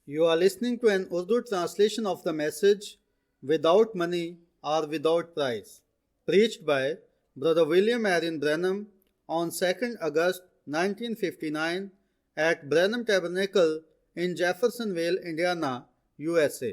You are listening to an Urdu translation of the message Without Money or Without Price, preached by Brother William Marion Branham on 2nd August 1959 at Branham Tabernacle in Jeffersonville, Indiana, USA.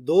2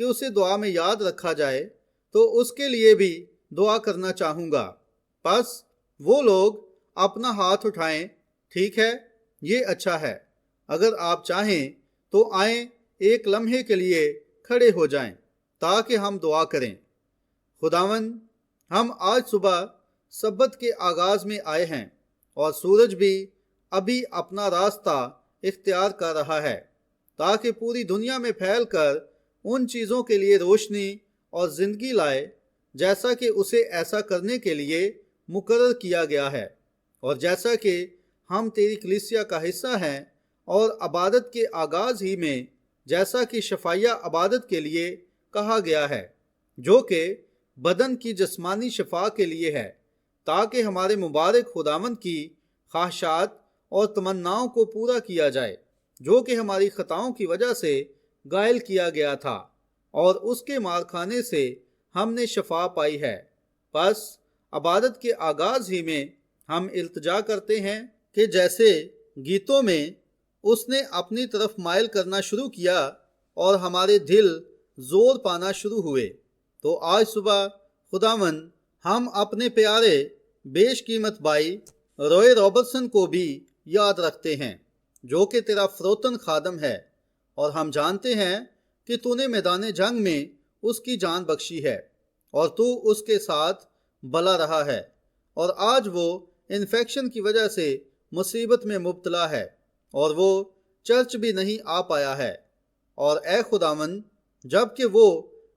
کہ اسے دعا میں یاد رکھا جائے تو اس کے لیے بھی دعا کرنا چاہوں گا۔ بس وہ لوگ اپنا ہاتھ اٹھائیں۔ ٹھیک ہے، یہ اچھا ہے۔ اگر آپ چاہیں تو آئیں ایک لمحے کے لیے کھڑے ہو جائیں تاکہ ہم دعا کریں۔ خداوند، ہم آج صبح سبت کے آغاز میں آئے ہیں اور سورج بھی ابھی اپنا راستہ اختیار کر رہا ہے تاکہ پوری دنیا میں پھیل کر ان چیزوں کے لیے روشنی اور زندگی لائے جیسا کہ اسے ایسا کرنے کے لیے مقرر کیا گیا ہے، اور جیسا کہ ہم تیری کلیسیا کا حصہ ہیں اور عبادت کے آغاز ہی میں جیسا کہ شفائیہ عبادت کے لیے کہا گیا ہے، جو کہ بدن کی جسمانی شفا کے لیے ہے، تاکہ ہمارے مبارک خداوند کی خواہشات اور تمناؤں کو پورا کیا جائے جو کہ ہماری خطاؤں کی وجہ سے غائل کیا گیا تھا، اور اس کے مار کھانے سے ہم نے شفا پائی ہے۔ بس عبادت کے آغاز ہی میں ہم التجا کرتے ہیں کہ جیسے گیتوں میں اس نے اپنی طرف مائل کرنا شروع کیا اور ہمارے دل زور پانا شروع ہوئے، تو آج صبح خداوند ہم اپنے پیارے بیش قیمت بھائی روئے رابرٹسن کو بھی یاد رکھتے ہیں جو کہ تیرا فروتن خادم ہے، اور ہم جانتے ہیں کہ تو نے میدان جنگ میں اس کی جان بخشی ہے اور تو اس کے ساتھ بلا رہا ہے، اور آج وہ انفیکشن کی وجہ سے مصیبت میں مبتلا ہے اور وہ چرچ بھی نہیں آ پایا ہے۔ اور اے خداوند، جب کہ وہ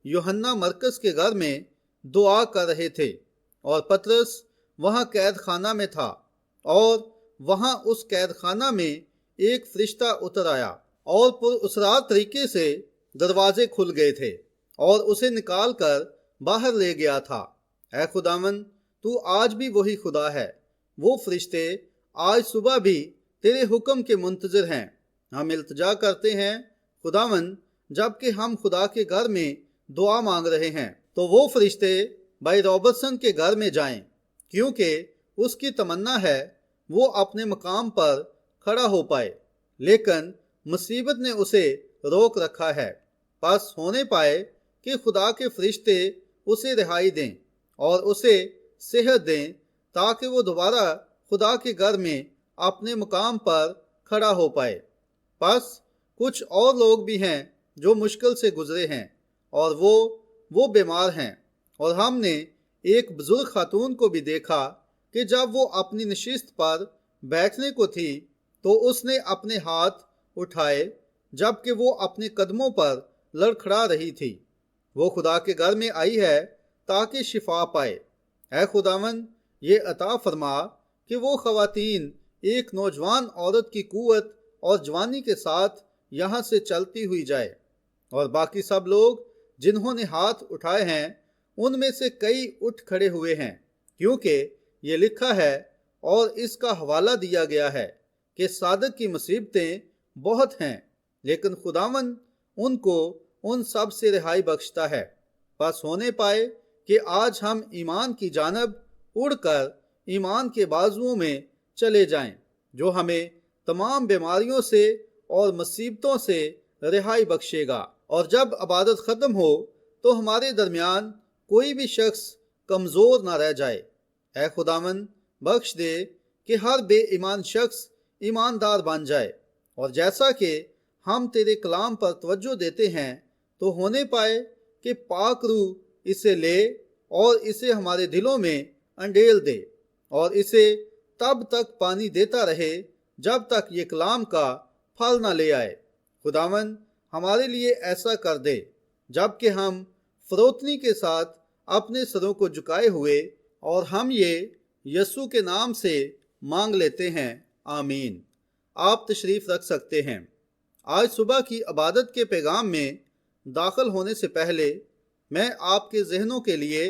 یوحنا مرکز کے گھر میں دعا کر رہے تھے اور پطرس وہاں قید خانہ میں تھا، اور وہاں اس قید خانہ میں ایک فرشتہ اتر آیا اور پر اسرار طریقے سے دروازے کھل گئے تھے اور اسے نکال کر باہر لے گیا تھا۔ اے خداوند، تو آج بھی وہی خدا ہے۔ وہ فرشتے آج صبح بھی تیرے حکم کے منتظر ہیں۔ ہم التجا کرتے ہیں خداوند، جب کہ ہم خدا کے گھر میں دعا مانگ رہے ہیں تو وہ فرشتے بھائی رابرٹسن کے گھر میں جائیں، کیونکہ اس کی تمنا ہے وہ اپنے مقام پر کھڑا ہو پائے، لیکن مصیبت نے اسے روک رکھا ہے۔ پس ہونے پائے کہ خدا کے فرشتے اسے رہائی دیں اور اسے صحت دیں تاکہ وہ دوبارہ خدا کے گھر میں اپنے مقام پر کھڑا ہو پائے۔ پس کچھ اور لوگ بھی ہیں جو مشکل سے گزرے ہیں اور وہ بیمار ہیں، اور ہم نے ایک بزرگ خاتون کو بھی دیکھا کہ جب وہ اپنی نشست پر بیٹھنے کو تھی تو اس نے اپنے ہاتھ اٹھائے جبکہ وہ اپنے قدموں پر لڑکھڑا رہی تھی۔ وہ خدا کے گھر میں آئی ہے تاکہ شفا پائے۔ اے خداوند، یہ عطا فرما کہ وہ خواتین ایک نوجوان عورت کی قوت اور جوانی کے ساتھ یہاں سے چلتی ہوئی جائے، اور باقی سب لوگ جنہوں نے ہاتھ اٹھائے ہیں ان میں سے کئی اٹھ کھڑے ہوئے ہیں، کیونکہ یہ لکھا ہے اور اس کا حوالہ دیا گیا ہے کہ صادق کی مصیبتیں بہت ہیں لیکن خداوند ان کو ان سب سے رہائی بخشتا ہے۔ بس ہونے پائے کہ آج ہم ایمان کی جانب اڑ کر ایمان کے بازوؤں میں چلے جائیں جو ہمیں تمام بیماریوں سے اور مصیبتوں سے رہائی بخشے گا، اور جب عبادت ختم ہو تو ہمارے درمیان کوئی بھی شخص کمزور نہ رہ جائے۔ اے خداوند، بخش دے کہ ہر بے ایمان شخص ایماندار بن جائے، اور جیسا کہ ہم تیرے کلام پر توجہ دیتے ہیں تو ہونے پائے کہ پاک روح اسے لے اور اسے ہمارے دلوں میں انڈیل دے اور اسے تب تک پانی دیتا رہے جب تک یہ کلام کا پھل نہ لے آئے۔ خداوند، ہمارے لیے ایسا کر دے جب کہ ہم فروتنی کے ساتھ اپنے سروں کو جھکائے ہوئے، اور ہم یہ یسوع کے نام سے مانگ لیتے ہیں، آمین۔ آپ تشریف رکھ سکتے ہیں۔ آج صبح کی عبادت کے پیغام میں داخل ہونے سے پہلے میں آپ کے ذہنوں کے لیے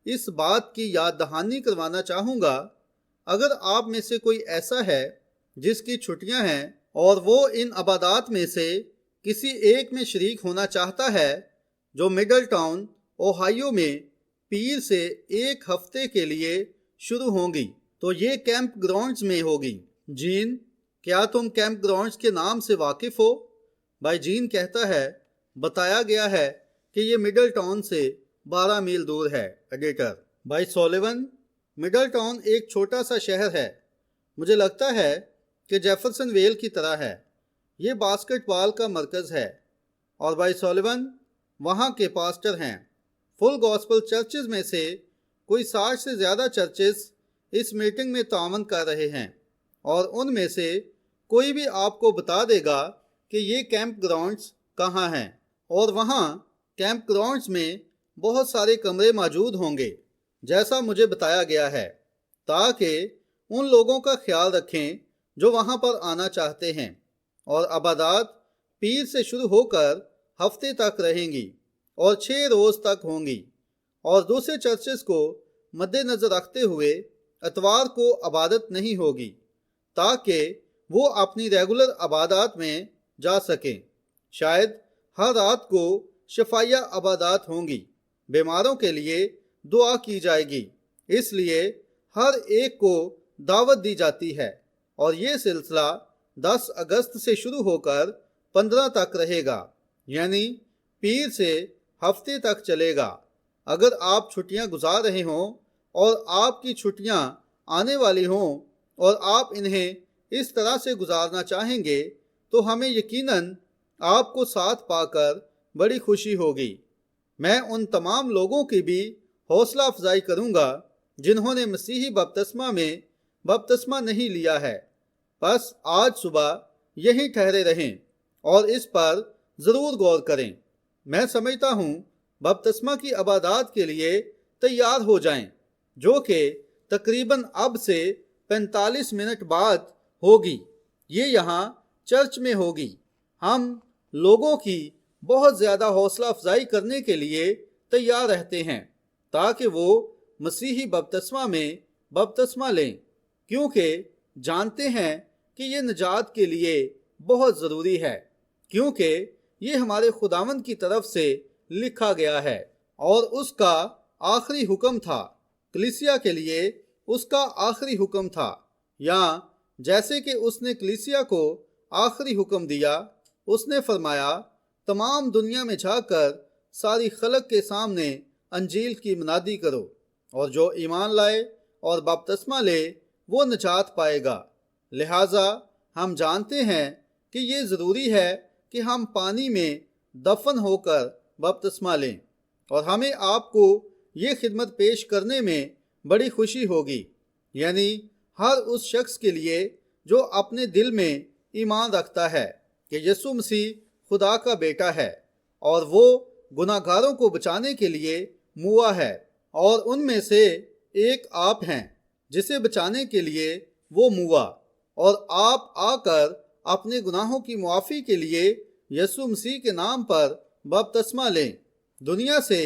اس بات کی یاد دہانی کروانا چاہوں گا، اگر آپ میں سے کوئی ایسا ہے جس کی چھٹیاں ہیں اور وہ ان عبادات میں سے کسی ایک میں شریک ہونا چاہتا ہے جو مڈل ٹاؤن اوہائیو میں پیر سے ایک ہفتے کے لیے شروع ہوں گی، تو یہ کیمپ گراؤنڈز میں ہوگی۔ جین، کیا تم کیمپ گراؤنڈز کے نام سے واقف ہو؟ بھائی جین کہتا ہے، بتایا گیا ہے کہ کہ یہ مڈل ٹاؤن سے 12 میل دور ہے۔ ایڈیٹر۔ بھائی سولیون، مڈل ٹاؤن ایک چھوٹا سا شہر ہے، مجھے لگتا ہے کہ جیفرسن ویل کی طرح ہے۔ یہ باسکٹ بال کا مرکز ہے، اور بھائی سولیون وہاں کے پاسٹر ہیں۔ فل گاسپل چرچز میں سے کوئی 60 سے زیادہ چرچز اس میٹنگ میں تعاون کر رہے ہیں، اور ان میں سے کوئی بھی آپ کو بتا دے گا کہ یہ کیمپ گراؤنڈز کہاں ہیں، اور وہاں کیمپ گراؤنڈز میں بہت سارے کمرے موجود ہوں گے جیسا مجھے بتایا گیا ہے، تاکہ ان لوگوں کا خیال رکھیں جو وہاں پر آنا چاہتے ہیں۔ اور عبادات پیر سے شروع ہو کر ہفتے تک رہیں گی اور 6 روز تک ہوں گی، اور دوسرے چرچز کو مد نظر رکھتے ہوئے اتوار کو عبادت نہیں ہوگی، تاکہ وہ اپنی ریگولر عبادات میں جا سکیں۔ شاید ہر رات کو شفائیہ عبادات ہوں گی، بیماروں کے لیے دعا کی جائے گی، اس لیے ہر ایک کو دعوت دی جاتی ہے، اور یہ سلسلہ 10 اگست سے شروع ہو کر 15 تک رہے گا، یعنی پیر سے ہفتے تک چلے گا۔ اگر آپ چھٹیاں گزار رہے ہوں اور آپ کی چھٹیاں آنے والی ہوں اور آپ انہیں اس طرح سے گزارنا چاہیں گے تو ہمیں یقیناً آپ کو ساتھ پا کر بڑی خوشی ہوگی۔ میں ان تمام لوگوں کی بھی حوصلہ افزائی کروں گا جنہوں نے مسیحی بپتسمہ میں بپتسمہ نہیں لیا ہے، بس آج صبح یہیں ٹھہرے رہیں اور اس پر ضرور غور کریں۔ میں سمجھتا ہوں بپتسمہ کی عبادات کے لیے تیار ہو جائیں، جو کہ تقریباً اب سے 45 منٹ بعد ہوگی۔ یہ یہاں چرچ میں ہوگی۔ ہم لوگوں کی بہت زیادہ حوصلہ افزائی کرنے کے لیے تیار رہتے ہیں تاکہ وہ مسیحی بپتسمہ میں بپتسمہ لیں، کیونکہ جانتے ہیں کہ یہ نجات کے لیے بہت ضروری ہے، کیونکہ یہ ہمارے خداوند کی طرف سے لکھا گیا ہے، اور اس کا آخری حکم تھا، کلیسیا کے لیے اس کا آخری حکم تھا، یا جیسے کہ اس نے کلیسیا کو آخری حکم دیا، اس نے فرمایا تمام دنیا میں جا کر ساری خلق کے سامنے انجیل کی منادی کرو، اور جو ایمان لائے اور بپتسمہ لے وہ نجات پائے گا۔ لہٰذا ہم جانتے ہیں کہ یہ ضروری ہے کہ ہم پانی میں دفن ہو کر بپتسمہ لیں، اور ہمیں آپ کو یہ خدمت پیش کرنے میں بڑی خوشی ہوگی، یعنی ہر اس شخص کے لیے جو اپنے دل میں ایمان رکھتا ہے کہ یسوع مسیح خدا کا بیٹا ہے اور وہ گناہ گاروں کو بچانے کے لیے موا ہے، اور ان میں سے ایک آپ ہیں جسے بچانے کے لیے وہ موا، اور آپ آ کر اپنے گناہوں کی معافی کے لیے یسوع مسیح کے نام پر بپتسمہ لیں، دنیا سے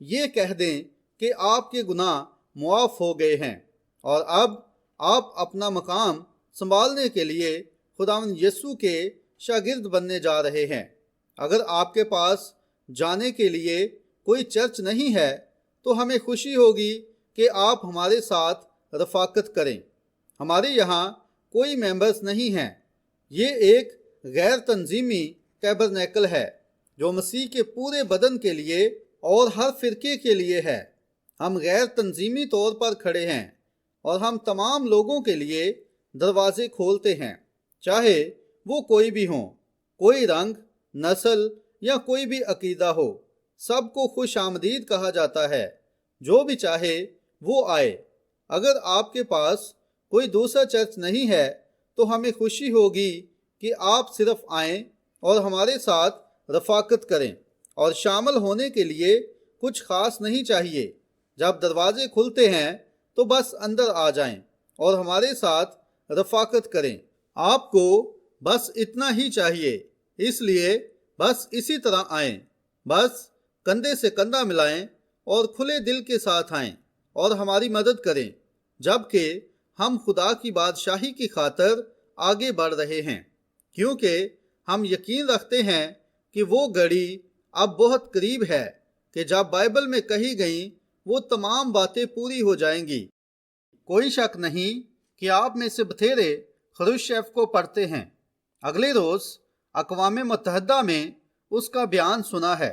یہ کہہ دیں کہ آپ کے گناہ معاف ہو گئے ہیں، اور اب آپ اپنا مقام سنبھالنے کے لیے خداوند یسوع کے شاگرد بننے جا رہے ہیں۔ اگر آپ کے پاس جانے کے لیے کوئی چرچ نہیں ہے تو ہمیں خوشی ہوگی کہ آپ ہمارے ساتھ رفاقت کریں۔ ہمارے یہاں کوئی ممبرز نہیں ہیں۔ یہ ایک غیر تنظیمی ٹیبرنیکل ہے جو مسیح کے پورے بدن کے لیے اور ہر فرقے کے لیے ہے۔ ہم غیر تنظیمی طور پر کھڑے ہیں اور ہم تمام لوگوں کے لیے دروازے کھولتے ہیں، چاہے وہ کوئی بھی ہوں، کوئی رنگ، نسل یا کوئی بھی عقیدہ ہو، سب کو خوش آمدید کہا جاتا ہے۔ جو بھی چاہے وہ آئے۔ اگر آپ کے پاس کوئی دوسرا چرچ نہیں ہے تو ہمیں خوشی ہوگی کہ آپ صرف آئیں اور ہمارے ساتھ رفاقت کریں، اور شامل ہونے کے لیے کچھ خاص نہیں چاہیے۔ جب دروازے کھلتے ہیں تو بس اندر آ جائیں اور ہمارے ساتھ رفاقت کریں۔ آپ کو بس اتنا ہی چاہیے، اس لیے بس اسی طرح آئیں، بس کندھے سے کندھا ملائیں اور کھلے دل کے ساتھ آئیں اور ہماری مدد کریں، جبکہ ہم خدا کی بادشاہی کی خاطر آگے بڑھ رہے ہیں، کیونکہ ہم یقین رکھتے ہیں کہ وہ گھڑی اب بہت قریب ہے کہ جب بائبل میں کہی گئیں وہ تمام باتیں پوری ہو جائیں گی۔ کوئی شک نہیں کہ آپ میں سے بتھیرے خروشچیف کو پڑھتے ہیں۔ اگلے روز اقوام متحدہ میں اس کا بیان سنا ہے۔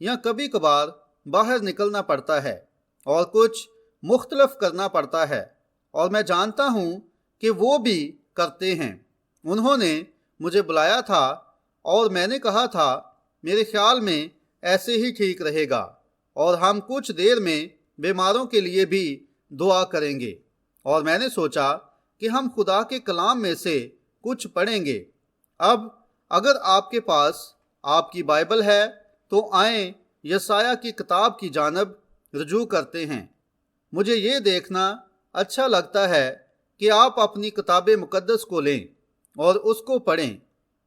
یا کبھی کبھار باہر نکلنا پڑتا ہے اور کچھ مختلف کرنا پڑتا ہے، اور میں جانتا ہوں کہ وہ بھی کرتے ہیں۔ انہوں نے مجھے بلایا تھا اور میں نے کہا تھا میرے خیال میں ایسے ہی ٹھیک رہے گا، اور ہم کچھ دیر میں بیماروں کے لیے بھی دعا کریں گے۔ اور میں نے سوچا کہ ہم خدا کے کلام میں سے کچھ پڑھیں گے۔ اب اگر آپ کے پاس آپ کی بائبل ہے تو آئیں یسایہ کی کتاب کی جانب رجوع کرتے ہیں۔ مجھے یہ دیکھنا اچھا لگتا ہے کہ آپ اپنی کتاب مقدس کو لیں اور اس کو پڑھیں۔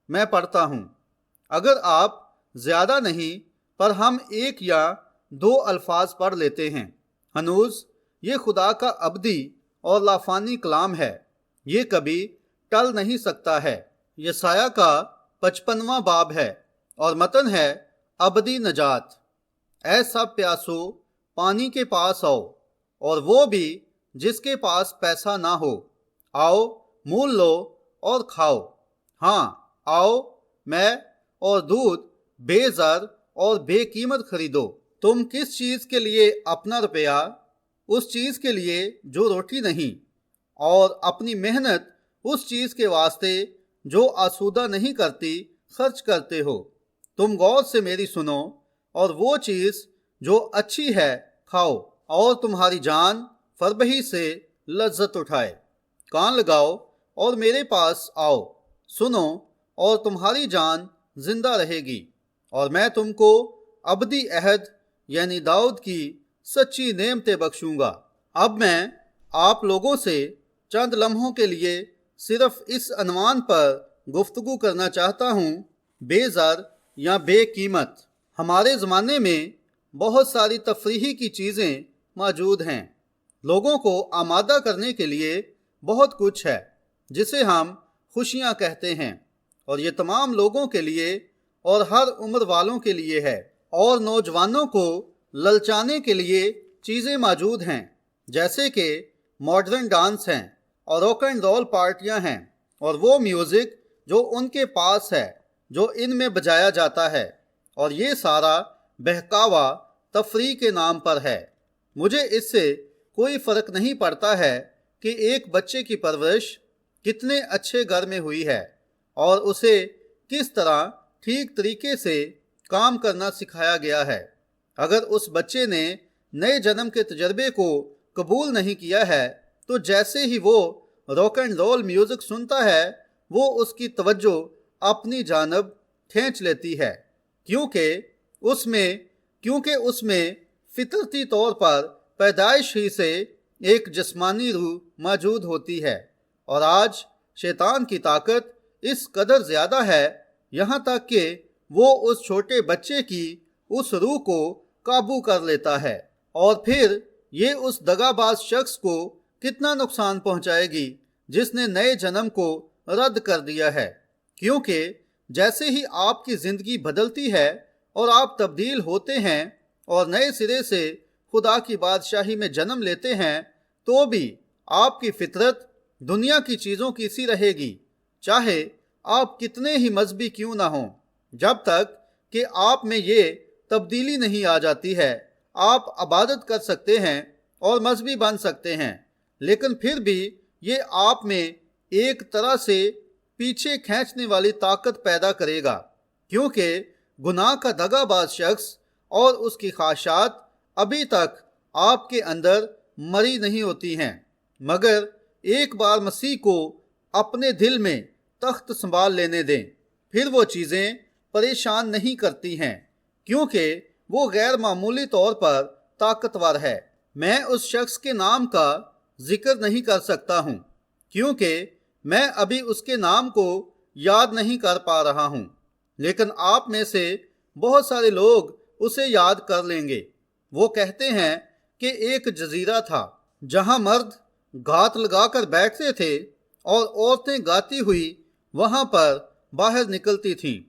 میں پڑھتا ہوں۔ اگر آپ زیادہ نہیں پر ہم ایک یا دو الفاظ پڑھ لیتے ہیں۔ ہنوز یہ خدا کا ابدی اور لافانی کلام ہے، یہ کبھی ٹل نہیں سکتا ہے۔ یسایہ کا 55واں باب ہے اور متن ہے ابدی نجات۔ اے سب پیاسو پانی کے پاس آؤ، اور وہ بھی جس کے پاس پیسہ نہ ہو، آؤ مول لو اور کھاؤ۔ ہاں آؤ میں اور دودھ بے زر اور بے قیمت خریدو۔ تم کس چیز کے لیے اپنا روپیہ اس چیز کے لیے جو روٹی نہیں، اور اپنی محنت اس چیز کے واسطے جو آسودہ نہیں کرتی خرچ کرتے ہو؟ تم غور سے میری سنو، اور وہ چیز جو اچھی ہے کھاؤ، اور تمہاری جان فربہی سے لذت اٹھائے۔ کان لگاؤ اور میرے پاس آؤ، سنو اور تمہاری جان زندہ رہے گی، اور میں تم کو ابدی عہد یعنی داؤد کی سچی نعمتیں بخشوں گا۔ اب میں آپ لوگوں سے چند لمحوں کے لیے صرف اس عنوان پر گفتگو کرنا چاہتا ہوں، بے زر یا بے قیمت۔ ہمارے زمانے میں بہت ساری تفریحی کی چیزیں موجود ہیں۔ لوگوں کو آمادہ کرنے کے لیے بہت کچھ ہے جسے ہم خوشیاں کہتے ہیں، اور یہ تمام لوگوں کے لیے اور ہر عمر والوں کے لیے ہے۔ اور نوجوانوں کو للچانے کے لیے چیزیں موجود ہیں، جیسے کہ ماڈرن ڈانس ہیں اور راک اینڈ رول پارٹیاں ہیں، اور وہ میوزک جو ان کے پاس ہے جو ان میں بجایا جاتا ہے، اور یہ سارا بہکاوا تفریح کے نام پر ہے۔ مجھے اس سے کوئی فرق نہیں پڑتا ہے کہ ایک بچے کی پرورش کتنے اچھے گھر میں ہوئی ہے اور اسے کس طرح ٹھیک طریقے سے کام کرنا سکھایا گیا ہے۔ اگر اس بچے نے نئے جنم کے تجربے کو قبول نہیں کیا ہے تو جیسے ہی وہ راک اینڈ رول میوزک سنتا ہے وہ اس کی توجہ اپنی جانب کھینچ لیتی ہے، کیونکہ اس میں فطرتی طور پر پیدائش ہی سے ایک جسمانی روح موجود ہوتی ہے، اور آج شیطان کی طاقت اس قدر زیادہ ہے یہاں تک کہ وہ اس چھوٹے بچے کی اس روح کو قابو کر لیتا ہے، اور پھر یہ اس دغا باز شخص کو کتنا نقصان پہنچائے گی جس نے نئے جنم کو رد کر دیا ہے۔ کیونکہ جیسے ہی آپ کی زندگی بدلتی ہے اور آپ تبدیل ہوتے ہیں اور نئے سرے سے خدا کی بادشاہی میں جنم لیتے ہیں، تو بھی آپ کی فطرت دنیا کی چیزوں کی سی رہے گی، چاہے آپ کتنے ہی مذہبی کیوں نہ ہوں۔ جب تک کہ آپ میں یہ تبدیلی نہیں آ جاتی ہے، آپ عبادت کر سکتے ہیں اور مذہبی بن سکتے ہیں، لیکن پھر بھی یہ آپ میں ایک طرح سے پیچھے کھینچنے والی طاقت پیدا کرے گا، کیونکہ گناہ کا دغا باز شخص اور اس کی خواہشات ابھی تک آپ کے اندر مری نہیں ہوتی ہیں، مگر ایک بار مسیح کو اپنے دل میں تخت سنبھال لینے دیں، پھر وہ چیزیں پریشان نہیں کرتی ہیں، کیونکہ وہ غیر معمولی طور پر طاقتور ہے۔ میں اس شخص کے نام کا ذکر نہیں کر سکتا ہوں کیونکہ میں ابھی اس کے نام کو یاد نہیں کر پا رہا ہوں، لیکن آپ میں سے بہت سارے لوگ اسے یاد کر لیں گے۔ وہ کہتے ہیں کہ ایک جزیرہ تھا جہاں مرد گھات لگا کر بیٹھتے تھے اور عورتیں گاتی ہوئی وہاں پر باہر نکلتی تھیں،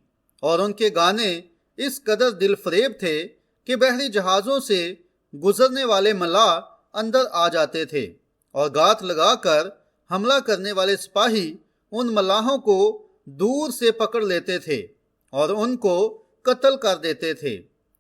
اور ان کے گانے اس قدر دل فریب تھے کہ بحری جہازوں سے گزرنے والے ملاح اندر آ جاتے تھے، اور گھات لگا کر حملہ کرنے والے سپاہی ان ملاحوں کو دور سے پکڑ لیتے تھے اور ان کو قتل کر دیتے تھے۔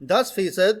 10%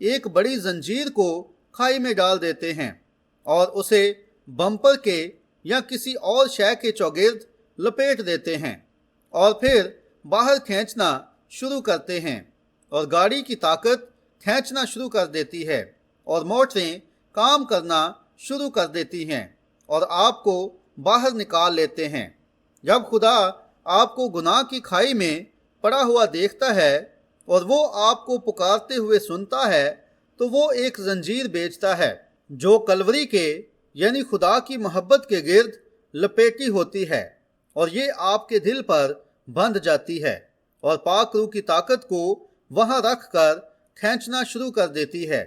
ایک بڑی زنجیر کو کھائی میں ڈال دیتے ہیں اور اسے بمپر کے یا کسی اور شے کے چوگرد لپیٹ دیتے ہیں اور پھر باہر کھینچنا شروع کرتے ہیں اور گاڑی کی طاقت کھینچنا شروع کر دیتی ہے اور موٹریں کام کرنا شروع کر دیتی ہیں اور آپ کو باہر نکال لیتے ہیں۔ جب خدا آپ کو گناہ کی کھائی میں پڑا ہوا دیکھتا ہے اور وہ آپ کو پکارتے ہوئے سنتا ہے تو وہ ایک زنجیر بیچتا ہے جو کلوری کے یعنی خدا کی محبت کے گرد لپیٹی ہوتی ہے اور یہ آپ کے دل پر بندھ جاتی ہے اور پاک روح کی طاقت کو وہاں رکھ کر کھینچنا شروع کر دیتی ہے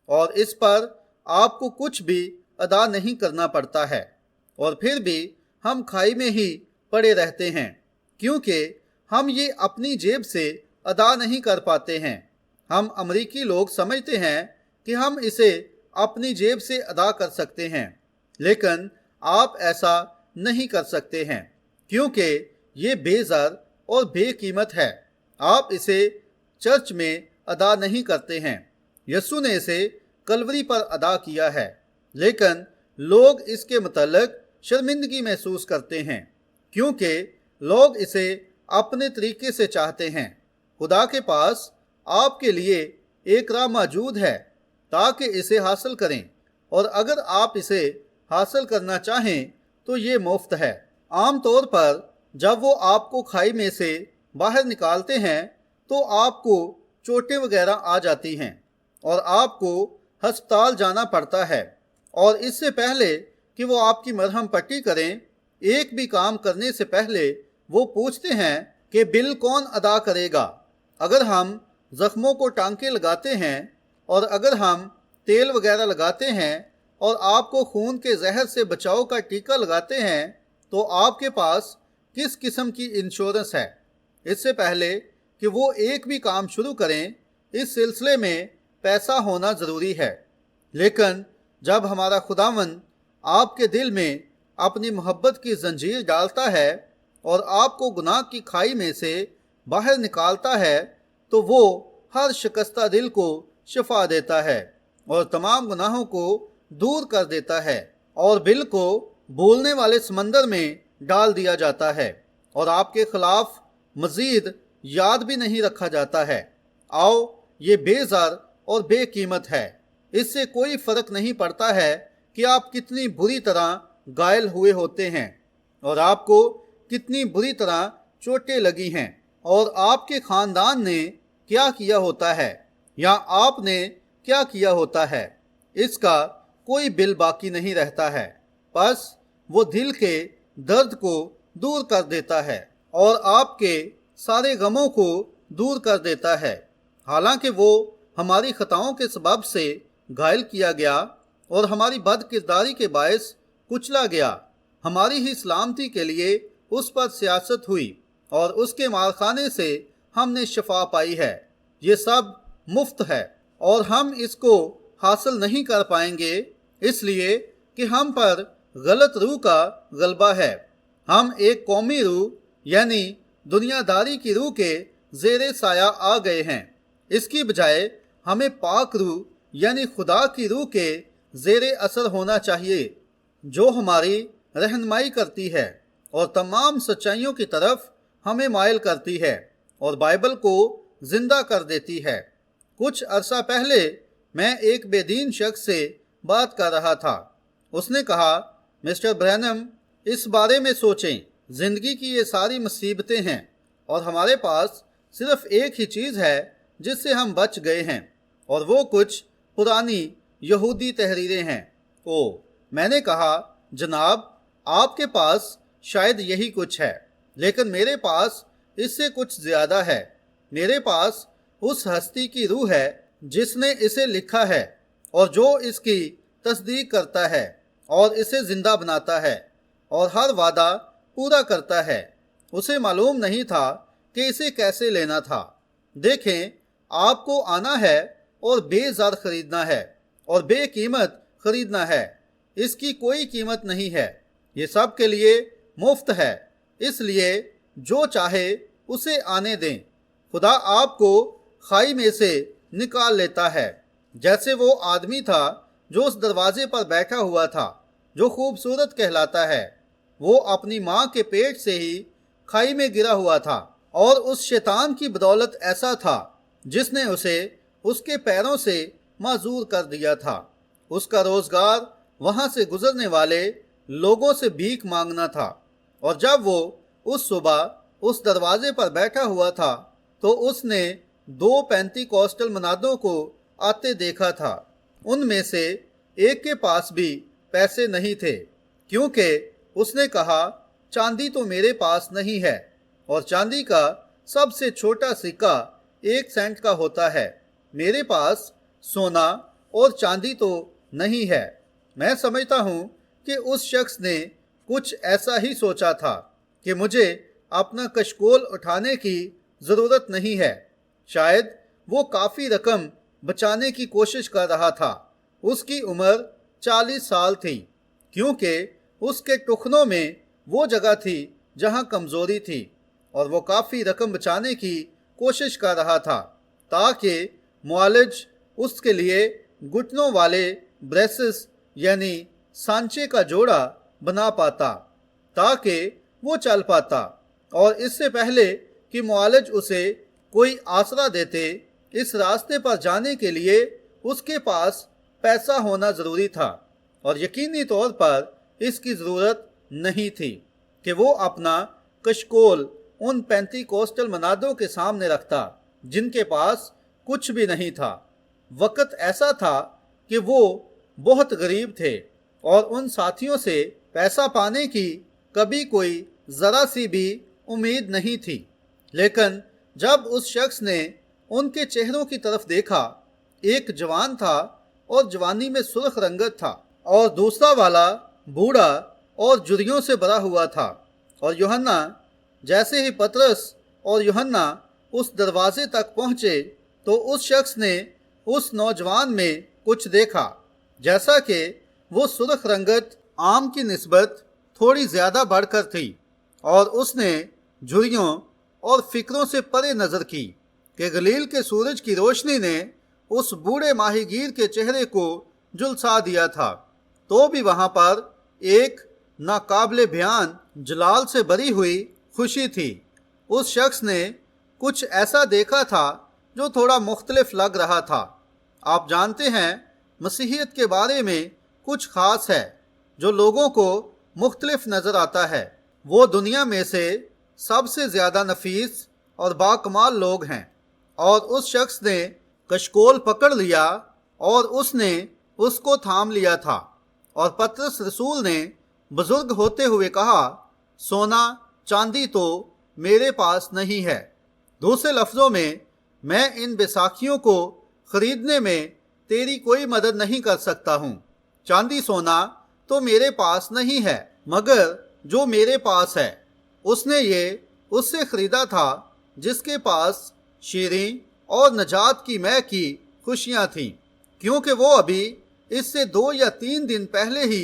اور اس پر آپ کو کچھ بھی ادا نہیں کرنا پڑتا ہے اور پھر بھی ہم کھائی میں ہی پڑے رہتے ہیں کیونکہ ہم یہ اپنی جیب سے ادا نہیں کر پاتے ہیں۔ ہم امریکی لوگ سمجھتے ہیں کہ ہم اسے اپنی جیب سے ادا کر سکتے ہیں، لیکن آپ ایسا نہیں کر سکتے ہیں کیونکہ یہ بے زر اور بے قیمت ہے۔ آپ اسے چرچ میں ادا نہیں کرتے ہیں، یسوع نے اسے کلوری پر ادا کیا ہے، لیکن لوگ اس کے متعلق شرمندگی محسوس کرتے ہیں کیونکہ لوگ اسے اپنے طریقے سے چاہتے ہیں۔ خدا کے پاس آپ کے لیے ایک راہ موجود ہے تاکہ اسے حاصل کریں، اور اگر آپ اسے حاصل کرنا چاہیں تو یہ مفت ہے۔ عام طور پر جب وہ آپ کو کھائی میں سے باہر نکالتے ہیں تو آپ کو چوٹیں وغیرہ آ جاتی ہیں اور آپ کو ہسپتال جانا پڑتا ہے، اور اس سے پہلے کہ وہ آپ کی مرہم پٹی کریں، ایک بھی کام کرنے سے پہلے وہ پوچھتے ہیں کہ بل کون ادا کرے گا۔ اگر ہم زخموں کو ٹانکے لگاتے ہیں اور اگر ہم تیل وغیرہ لگاتے ہیں اور آپ کو خون کے زہر سے بچاؤ کا ٹیکہ لگاتے ہیں تو آپ کے پاس کس قسم کی انشورنس ہے؟ اس سے پہلے کہ وہ ایک بھی کام شروع کریں اس سلسلے میں پیسہ ہونا ضروری ہے۔ لیکن جب ہمارا خداوند آپ کے دل میں اپنی محبت کی زنجیر ڈالتا ہے اور آپ کو گناہ کی کھائی میں سے باہر نکالتا ہے تو وہ ہر شکستہ دل کو شفا دیتا ہے اور تمام گناہوں کو دور کر دیتا ہے اور بل کو بھولنے والے سمندر میں ڈال دیا جاتا ہے اور آپ کے خلاف مزید یاد بھی نہیں رکھا جاتا ہے۔ آؤ، یہ بے زر اور بے قیمت ہے۔ اس سے کوئی فرق نہیں پڑتا ہے کہ آپ کتنی بری طرح گھائل ہوئے ہوتے ہیں اور آپ کو کتنی بری طرح چوٹیں لگی ہیں اور آپ کے خاندان نے کیا کیا ہوتا ہے یا آپ نے کیا کیا ہوتا ہے، اس کا کوئی بل باقی نہیں رہتا ہے۔ بس وہ دل کے درد کو دور کر دیتا ہے اور آپ کے سارے غموں کو دور کر دیتا ہے۔ حالانکہ وہ ہماری خطاؤں کے سبب سے گھائل کیا گیا اور ہماری بد کرداری کے باعث کچلا گیا، ہماری ہی سلامتی کے لیے اس پر سیاست ہوئی اور اس کے مالخانے سے ہم نے شفا پائی ہے۔ یہ سب مفت ہے اور ہم اس کو حاصل نہیں کر پائیں گے اس لیے کہ ہم پر غلط روح کا غلبہ ہے۔ ہم ایک قومی روح یعنی دنیا داری کی روح کے زیر سایہ آ گئے ہیں۔ اس کی بجائے ہمیں پاک روح یعنی خدا کی روح کے زیر اثر ہونا چاہیے جو ہماری رہنمائی کرتی ہے اور تمام سچائیوں کی طرف ہمیں مائل کرتی ہے اور بائبل کو زندہ کر دیتی ہے۔ کچھ عرصہ پہلے میں ایک بے دین شخص سے بات کر رہا تھا۔ اس نے کہا، مسٹر برینم، اس بارے میں سوچیں، زندگی کی یہ ساری مصیبتیں ہیں اور ہمارے پاس صرف ایک ہی چیز ہے جس سے ہم بچ گئے ہیں اور وہ کچھ پرانی یہودی تحریریں ہیں۔ میں نے کہا، جناب، آپ کے پاس شاید یہی کچھ ہے، لیکن میرے پاس اس سے کچھ زیادہ ہے۔ میرے پاس اس ہستی کی روح ہے جس نے اسے لکھا ہے اور جو اس کی تصدیق کرتا ہے اور اسے زندہ بناتا ہے اور ہر وعدہ پورا کرتا ہے۔ اسے معلوم نہیں تھا کہ اسے کیسے لینا تھا۔ دیکھیں، آپ کو آنا ہے اور بے زر خریدنا ہے اور بے قیمت خریدنا ہے۔ اس کی کوئی قیمت نہیں ہے، یہ سب کے لیے مفت ہے، اس لیے جو چاہے اسے آنے دیں۔ خدا آپ کو کھائی میں سے نکال لیتا ہے جیسے وہ آدمی تھا جو اس دروازے پر بیٹھا ہوا تھا جو خوبصورت کہلاتا ہے، وہ اپنی ماں کے پیٹ سے ہی کھائی میں گرا ہوا تھا، اور اس شیطان کی بدولت ایسا تھا جس نے اسے اس کے پیروں سے معذور کر دیا تھا۔ اس کا روزگار وہاں سے گزرنے والے لوگوں سے بھیک مانگنا تھا، اور جب وہ اس صبح اس دروازے پر بیٹھا ہوا تھا تو اس نے 2 پینتیکوسٹل منادوں کو آتے دیکھا تھا۔ ان میں سے ایک کے پاس بھی پیسے نہیں تھے، کیونکہ اس نے کہا چاندی تو میرے پاس نہیں ہے، اور چاندی کا سب سے چھوٹا سکہ 1 سینٹ کا ہوتا ہے۔ میرے پاس سونا اور چاندی تو نہیں ہے۔ میں سمجھتا ہوں کہ اس شخص نے کچھ ایسا ہی سوچا تھا کہ مجھے اپنا کشکول اٹھانے کی ضرورت نہیں ہے۔ شاید وہ کافی رقم بچانے کی کوشش کر رہا تھا۔ اس کی عمر 40 سال تھی، کیونکہ اس کے ٹخنوں میں وہ جگہ تھی جہاں کمزوری تھی، اور وہ کافی رقم بچانے کی کوشش کر رہا تھا تاکہ معالج اس کے لیے گھٹنوں والے بریسز یعنی سانچے کا جوڑا بنا پاتا تاکہ وہ چل پاتا، اور اس سے پہلے کہ معالج اسے کوئی آسرا دیتے، اس راستے پر جانے کے لیے اس کے پاس پیسہ ہونا ضروری تھا، اور یقینی طور پر اس کی ضرورت نہیں تھی کہ وہ اپنا کشکول ان پینتیکوسٹل منادوں کے سامنے رکھتا جن کے پاس کچھ بھی نہیں تھا۔ وقت ایسا تھا کہ وہ بہت غریب تھے اور ان ساتھیوں سے پیسہ پانے کی کبھی کوئی ذرا سی بھی امید نہیں تھی، لیکن جب اس شخص نے ان کے چہروں کی طرف دیکھا، ایک جوان تھا اور جوانی میں سرخ رنگت تھا، اور دوسرا والا بوڑھا اور جریوں سے بھرا ہوا تھا، اور یوحنا جیسے ہی پطرس اور یوحنا اس دروازے تک پہنچے تو اس شخص نے اس نوجوان میں کچھ دیکھا، جیسا کہ وہ سرخ رنگت عام کی نسبت تھوڑی زیادہ بڑھ کر تھی، اور اس نے جھریوں اور فکروں سے پرے نظر کی کہ گلیل کے سورج کی روشنی نے اس بوڑھے ماہی گیر کے چہرے کو جھلسا دیا تھا، تو بھی وہاں پر ایک ناقابل بیان جلال سے بھری ہوئی خوشی تھی۔ اس شخص نے کچھ ایسا دیکھا تھا جو تھوڑا مختلف لگ رہا تھا۔ آپ جانتے ہیں مسیحیت کے بارے میں کچھ خاص ہے جو لوگوں کو مختلف نظر آتا ہے۔ وہ دنیا میں سے سب سے زیادہ نفیس اور باکمال لوگ ہیں، اور اس شخص نے کشکول پکڑ لیا اور اس نے اس کو تھام لیا تھا، اور پطرس رسول نے بزرگ ہوتے ہوئے کہا، سونا چاندی تو میرے پاس نہیں ہے، دوسرے لفظوں میں ان بیساکھیوں کو خریدنے میں تیری کوئی مدد نہیں کر سکتا ہوں۔ چاندی سونا تو میرے پاس نہیں ہے، مگر جو میرے پاس ہے اس نے یہ اس سے خریدا تھا جس کے پاس شیریں اور نجات کی مے کی خوشیاں تھیں، کیونکہ وہ ابھی اس سے 2 یا 3 دن پہلے ہی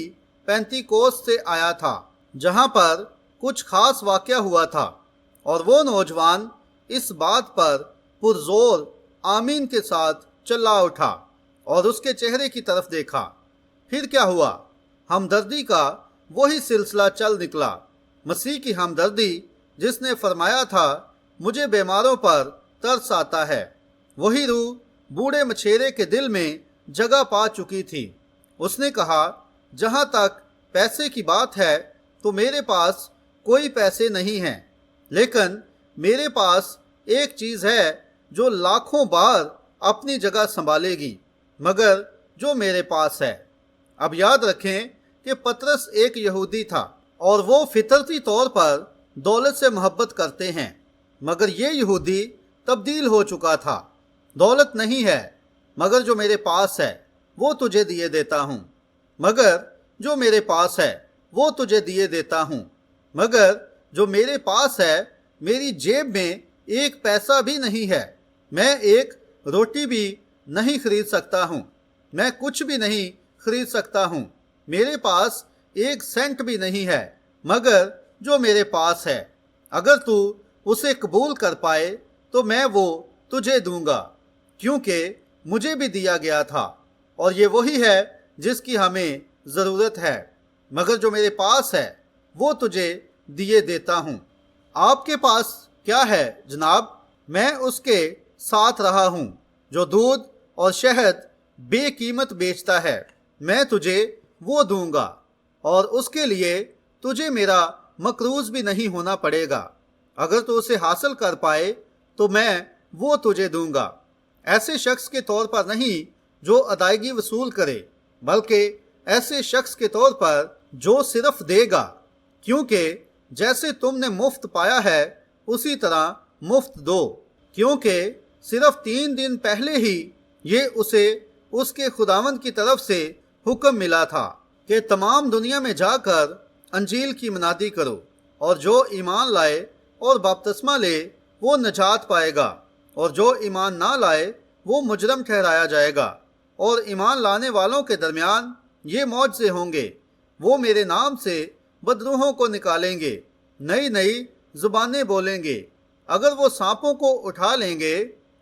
پینتیکوست سے آیا تھا جہاں پر کچھ خاص واقعہ ہوا تھا، اور وہ نوجوان اس بات پر پرزور آمین کے ساتھ چلا اٹھا اور اس کے چہرے کی طرف دیکھا۔ پھر کیا ہوا؟ ہمدردی کا وہی سلسلہ چل نکلا، مسیح کی ہمدردی جس نے فرمایا تھا مجھے بیماروں پر ترس آتا ہے، وہی روح بوڑھے مچھیرے کے دل میں جگہ پا چکی تھی۔ اس نے کہا، جہاں تک پیسے کی بات ہے تو میرے پاس کوئی پیسے نہیں ہیں، لیکن میرے پاس ایک چیز ہے جو لاکھوں بار اپنی جگہ سنبھالے گی، مگر جو میرے پاس ہے۔ اب یاد رکھیں کہ پطرس ایک یہودی تھا اور وہ فطرتی طور پر دولت سے محبت کرتے ہیں، مگر یہ یہودی تبدیل ہو چکا تھا۔ دولت نہیں ہے، مگر جو میرے پاس ہے وہ تجھے دیے دیتا ہوں، مگر جو میرے پاس ہے وہ تجھے دیے دیتا ہوں، مگر جو میرے پاس ہے میری جیب میں ایک پیسہ بھی نہیں ہے، میں ایک روٹی بھی نہیں خرید سکتا ہوں، میں کچھ بھی نہیں خرید سکتا ہوں، میرے پاس 1 سینٹ بھی نہیں ہے، مگر جو میرے پاس ہے اگر تو اسے قبول کر پائے تو میں وہ تجھے دوں گا، کیونکہ مجھے بھی دیا گیا تھا، اور یہ وہی ہے جس کی ہمیں ضرورت ہے، مگر جو میرے پاس ہے وہ تجھے دیے دیتا ہوں۔ آپ کے پاس کیا ہے جناب؟ میں اس کے ساتھ رہا ہوں جو دودھ اور شہد بے قیمت بیچتا ہے، میں تجھے وہ دوں گا، اور اس کے لیے تجھے میرا مقروض بھی نہیں ہونا پڑے گا۔ اگر تو اسے حاصل کر پائے تو میں وہ تجھے دوں گا، ایسے شخص کے طور پر نہیں جو ادائیگی وصول کرے، بلکہ ایسے شخص کے طور پر جو صرف دے گا، کیونکہ جیسے تم نے مفت پایا ہے اسی طرح مفت دو، کیونکہ صرف 3 دن پہلے ہی یہ اسے اس کے خداوند کی طرف سے حکم ملا تھا کہ تمام دنیا میں جا کر انجیل کی منادی کرو، اور جو ایمان لائے اور بپتسمہ لے وہ نجات پائے گا، اور جو ایمان نہ لائے وہ مجرم ٹھہرایا جائے گا۔ اور ایمان لانے والوں کے درمیان یہ معجزے ہوں گے، وہ میرے نام سے بدروحوں کو نکالیں گے، نئی نئی زبانیں بولیں گے، اگر وہ سانپوں کو اٹھا لیں گے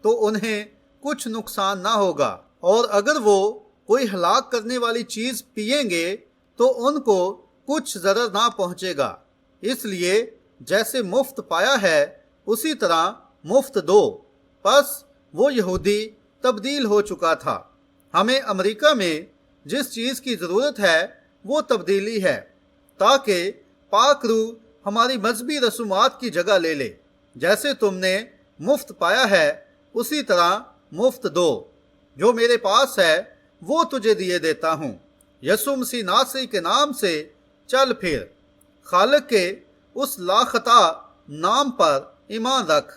تو انہیں کچھ نقصان نہ ہوگا، اور اگر وہ کوئی ہلاک کرنے والی چیز پئیں گے تو ان کو کچھ ضرر نہ پہنچے گا۔ اس لیے جیسے مفت پایا ہے اسی طرح مفت دو۔ پس وہ یہودی تبدیل ہو چکا تھا۔ ہمیں امریکہ میں جس چیز کی ضرورت ہے وہ تبدیلی ہے، تاکہ پاک روح ہماری مذہبی رسومات کی جگہ لے لے۔ جیسے تم نے مفت پایا ہے اسی طرح مفت دو۔ جو میرے پاس ہے وہ تجھے دیے دیتا ہوں۔ یسوع مسیح ناصری کے نام سے چل پھر، خالق کے اس لاخطا نام پر ایمان رکھ۔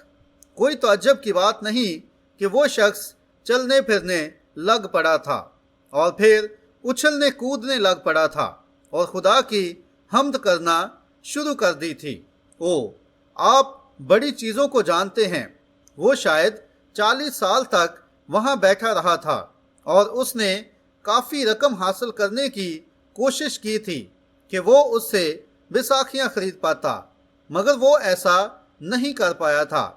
کوئی تعجب کی بات نہیں کہ وہ شخص چلنے پھرنے لگ پڑا تھا اور پھر اچھلنے کودنے لگ پڑا تھا اور خدا کی حمد کرنا شروع کر دی تھی۔ آپ بڑی چیزوں کو جانتے ہیں۔ وہ شاید 40 سال تک وہاں بیٹھا رہا تھا اور اس نے کافی رقم حاصل کرنے کی کوشش کی تھی کہ وہ اس سے بیساکھیاں خرید پاتا، مگر وہ ایسا نہیں کر پایا تھا۔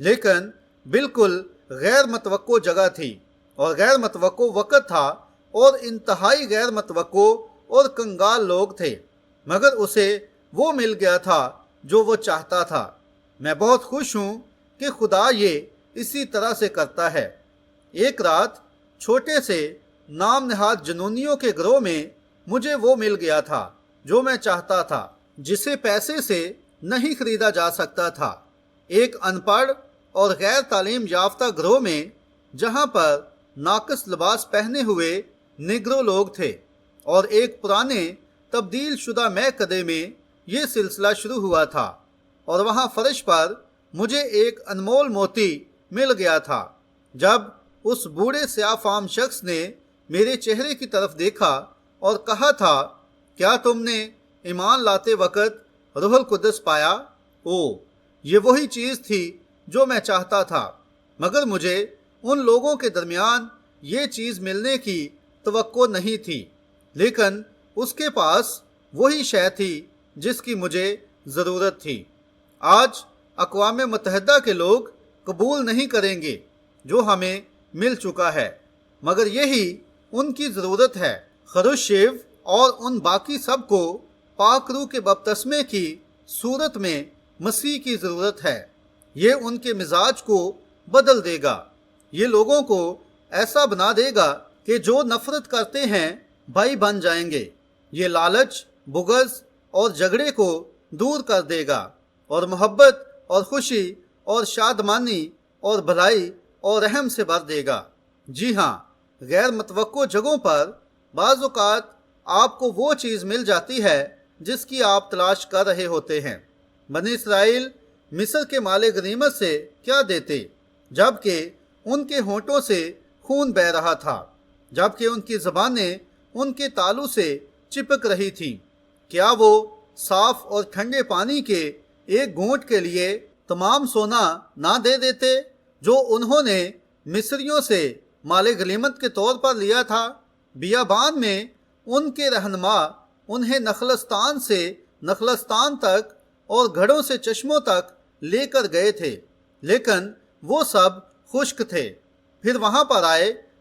لیکن بالکل غیر متوقع جگہ تھی اور غیر متوقع وقت تھا اور انتہائی غیر متوقع اور کنگال لوگ تھے، مگر اسے وہ مل گیا تھا جو وہ چاہتا تھا۔ میں بہت خوش ہوں کہ خدا یہ اسی طرح سے کرتا ہے۔ ایک رات چھوٹے سے نام نہاد جنونیوں کے گروہ میں مجھے وہ مل گیا تھا جو میں چاہتا تھا، جسے پیسے سے نہیں خریدا جا سکتا تھا۔ ایک ان پڑھ اور غیر تعلیم یافتہ گروہ میں جہاں پر ناقص لباس پہنے ہوئے نیگرو لوگ تھے، اور ایک پرانے تبدیل شدہ میکدے میں یہ سلسلہ شروع ہوا تھا، اور وہاں فرش پر مجھے ایک انمول موتی مل گیا تھا۔ جب اس بوڑھے سیاہ فام شخص نے میرے چہرے کی طرف دیکھا اور کہا تھا، کیا تم نے ایمان لاتے وقت روح القدس پایا؟ یہ وہی چیز تھی جو میں چاہتا تھا، مگر مجھے ان لوگوں کے درمیان یہ چیز ملنے کی توقع نہیں تھی، لیکن اس کے پاس وہی شے تھی جس کی مجھے ضرورت تھی۔ آج اقوام متحدہ کے لوگ قبول نہیں کریں گے جو ہمیں مل چکا ہے، مگر یہی ان کی ضرورت ہے۔ خروشچیو اور ان باقی سب کو پاک روح کے بپتسمے کی صورت میں مسیح کی ضرورت ہے۔ یہ ان کے مزاج کو بدل دے گا، یہ لوگوں کو ایسا بنا دے گا کہ جو نفرت کرتے ہیں بھائی بن جائیں گے۔ یہ لالچ، بغض اور جھگڑے کو دور کر دے گا اور محبت اور خوشی اور شادمانی اور بھلائی اور رحم سے بھر دے گا۔ جی ہاں، غیر متوقع جگہوں پر بعض اوقات آپ کو وہ چیز مل جاتی ہے جس کی آپ تلاش کر رہے ہوتے ہیں۔ بنی اسرائیل مصر کے مال غنیمت سے کیا دیتے، جبکہ ان کے ہونٹوں سے خون بہہ رہا تھا، جبکہ ان کی زبانیں ان کے تالو سے چپک رہی تھیں؟ کیا وہ صاف اور ٹھنڈے پانی کے ایک گھونٹ کے لیے تمام سونا نہ دے دیتے جو انہوں نے مصریوں سے مال غنیمت کے طور پر لیا تھا؟ بیابان میں ان کے رہنما انہیں نخلستان سے نخلستان تک اور گھڑوں سے چشموں تک لے کر گئے تھے، لیکن وہ سب خشک تھے۔ پھر وہاں پر آئے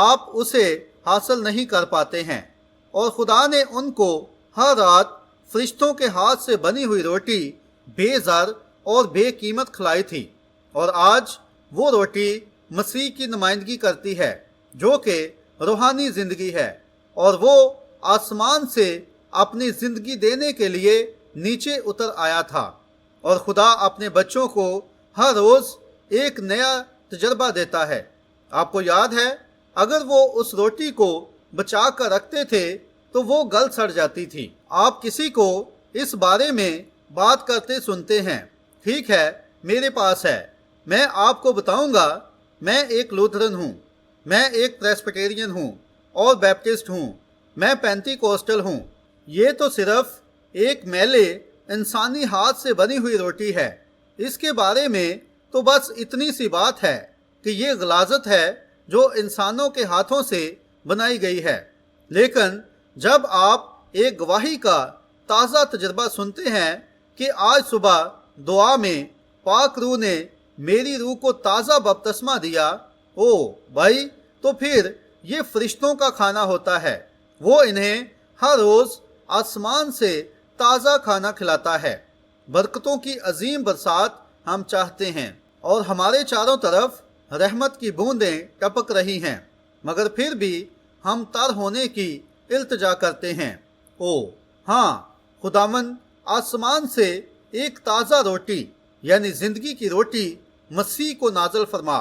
آپ اسے حاصل نہیں کر پاتے ہیں۔ اور خدا نے ان کو ہر رات فرشتوں کے ہاتھ سے بنی ہوئی روٹی بے زر اور بے قیمت کھلائی تھی، اور آج وہ روٹی مسیح کی نمائندگی کرتی ہے جو کہ روحانی زندگی ہے، اور وہ آسمان سے اپنی زندگی دینے کے لیے نیچے اتر آیا تھا۔ اور خدا اپنے بچوں کو ہر روز ایک نیا تجربہ دیتا ہے۔ آپ کو یاد ہے، اگر وہ اس روٹی کو بچا کر رکھتے تھے تو وہ گل سڑ جاتی تھی۔ آپ کسی کو اس بارے میں بات کرتے سنتے ہیں، ٹھیک ہے میرے پاس ہے، میں آپ کو بتاؤں گا، میں ایک لوتھرن ہوں، میں ایک پریسبیٹیرین ہوں اور بیپٹسٹ ہوں، میں پینتی کوسٹل ہوں۔ یہ تو صرف ایک میلے انسانی ہاتھ سے بنی ہوئی روٹی ہے۔ اس کے بارے میں تو بس اتنی سی بات ہے کہ یہ غلاظت ہے جو انسانوں کے ہاتھوں سے بنائی گئی ہے۔ لیکن جب آپ ایک گواہی کا تازہ تجربہ سنتے ہیں کہ آج صبح دعا میں پاک روح نے میری روح کو تازہ بپتسمہ دیا، او بھائی، تو پھر یہ فرشتوں کا کھانا ہوتا ہے۔ وہ انہیں ہر روز آسمان سے تازہ کھانا کھلاتا ہے۔ برکتوں کی عظیم برسات ہم چاہتے ہیں اور ہمارے چاروں طرف رحمت کی بوندیں ٹپک رہی ہیں، مگر پھر بھی ہم تر ہونے کی التجا کرتے ہیں۔ او ہاں، خداوند آسمان سے ایک تازہ روٹی یعنی زندگی کی روٹی مسیح کو نازل فرما،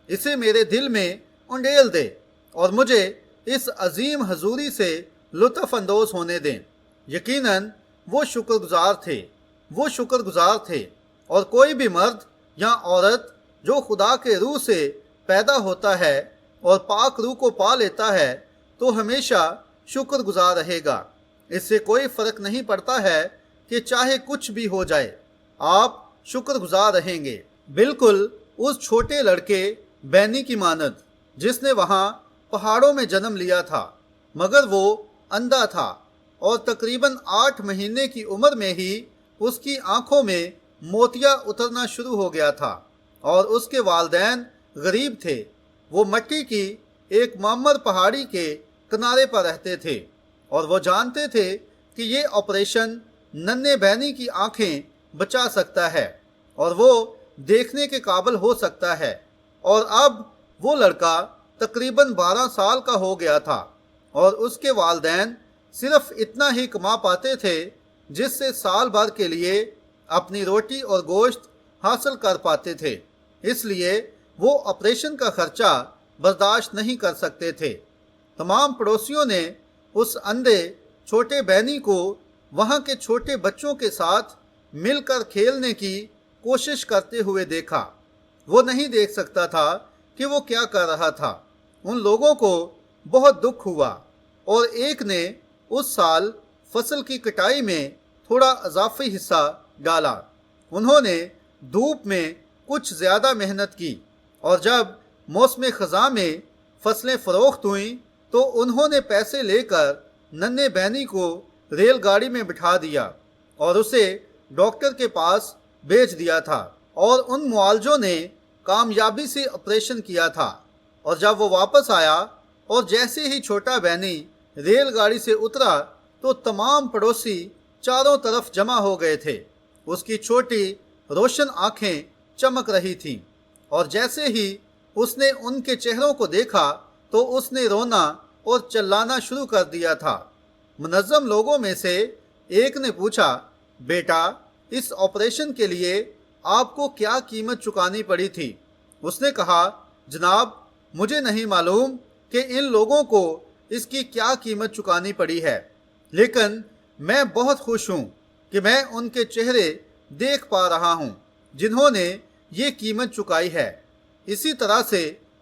اسے میرے دل میں انڈیل دے اور مجھے اس عظیم حضوری سے لطف اندوز ہونے دیں۔ یقیناً وہ شکر گزار تھے، اور کوئی بھی مرد یا عورت جو خدا کے روح سے پیدا ہوتا ہے اور پاک روح کو پا لیتا ہے تو ہمیشہ شکر گزار رہے گا۔ اس سے کوئی فرق نہیں پڑتا ہے کہ چاہے کچھ بھی ہو جائے، آپ شکر گزار رہیں گے، بالکل اس چھوٹے لڑکے بینی کی مانند جس نے وہاں پہاڑوں میں جنم لیا تھا، مگر وہ اندھا تھا اور تقریباً 8 مہینے کی عمر میں ہی اس کی آنکھوں میں موتیا اترنا شروع ہو گیا تھا، اور اس کے والدین غریب تھے۔ وہ مٹی کی ایک معمر پہاڑی کے کنارے پر رہتے تھے، اور وہ جانتے تھے کہ یہ آپریشن ننھے بینی کی آنکھیں بچا سکتا ہے اور وہ دیکھنے کے قابل ہو سکتا ہے۔ اور اب وہ لڑکا تقریباً 12 سال کا ہو گیا تھا، اور اس کے والدین صرف اتنا ہی کما پاتے تھے جس سے سال بھر کے لیے اپنی روٹی اور گوشت حاصل کر پاتے تھے، اس لیے وہ آپریشن کا خرچہ برداشت نہیں کر سکتے تھے۔ تمام پڑوسیوں نے اس اندھے چھوٹے بینی کو وہاں کے چھوٹے بچوں کے ساتھ مل کر کھیلنے کی کوشش کرتے ہوئے دیکھا۔ وہ نہیں دیکھ سکتا تھا کہ وہ کیا کر رہا تھا۔ ان لوگوں کو بہت دکھ ہوا، اور ایک نے اس سال فصل کی کٹائی میں تھوڑا اضافی حصہ ڈالا۔ انہوں نے دھوپ میں کچھ زیادہ محنت کی، اور جب موسم خزاں میں فصلیں فروخت ہوئیں تو انہوں نے پیسے لے کر ننھے بینی کو ریل گاڑی میں بٹھا دیا اور اسے ڈاکٹر کے پاس بھیج دیا تھا، اور ان معالجوں نے کامیابی سے آپریشن کیا تھا۔ اور جب وہ واپس آیا اور جیسے ہی چھوٹا بینی ریل گاڑی سے اترا تو تمام پڑوسی چاروں طرف جمع ہو گئے تھے۔ اس کی چھوٹی روشن آنکھیں چمک رہی تھیں، اور جیسے ہی اس نے ان کے چہروں کو دیکھا تو اس نے رونا اور چلانا شروع کر دیا تھا۔ منظم لوگوں میں سے ایک نے پوچھا، بیٹا، اس آپریشن کے لیے آپ کو کیا قیمت چکانی پڑی تھی؟ اس نے کہا، جناب، مجھے نہیں معلوم کہ ان لوگوں کو اس کی کیا قیمت چکانی پڑی ہے، لیکن میں بہت خوش ہوں کہ میں ان کے چہرے دیکھ پا رہا ہوں جنہوں نے یہ قیمت چکائی ہے۔ اسی طرح سے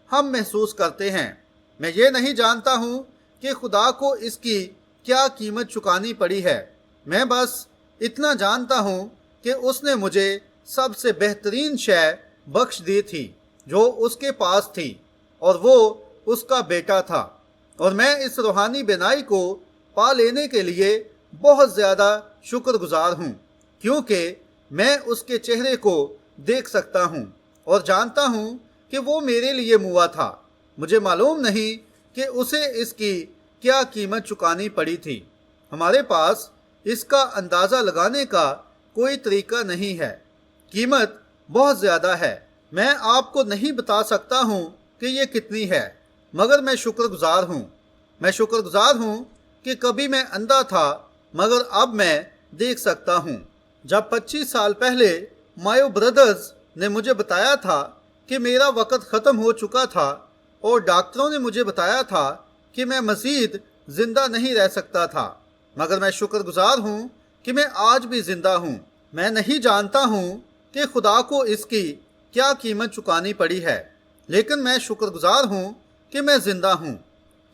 ہم محسوس کرتے ہیں۔ میں یہ نہیں جانتا ہوں کہ خدا کو اس کی کیا قیمت چکانی پڑی ہے، میں بس اتنا جانتا ہوں کہ اس نے مجھے سب سے بہترین شے بخش دی تھی جو اس کے پاس تھی، اور وہ اس کا بیٹا تھا۔ اور میں اس روحانی بینائی کو پا لینے کے لیے بہت زیادہ شکر گزار ہوں، کیونکہ میں اس کے چہرے کو دیکھ سکتا ہوں اور جانتا ہوں کہ وہ میرے لیے موا تھا۔ مجھے معلوم نہیں کہ اسے اس کی کیا قیمت چکانی پڑی تھی۔ ہمارے پاس اس کا اندازہ لگانے کا کوئی طریقہ نہیں ہے۔ قیمت بہت زیادہ ہے۔ میں آپ کو نہیں بتا سکتا ہوں کہ یہ کتنی ہے، مگر میں شکر گزار ہوں۔ میں شکر گزار ہوں کہ کبھی میں اندھا تھا مگر اب میں دیکھ سکتا ہوں۔ جب 25 سال پہلے مایو بردرز نے مجھے بتایا تھا کہ میرا وقت ختم ہو چکا تھا اور ڈاکٹروں نے مجھے بتایا تھا کہ میں مزید زندہ نہیں رہ سکتا تھا، مگر میں شکر گزار ہوں کہ میں آج بھی زندہ ہوں۔ میں نہیں جانتا ہوں کہ خدا کو اس کی کیا قیمت چکانی پڑی ہے، لیکن میں شکر گزار ہوں کہ میں زندہ ہوں۔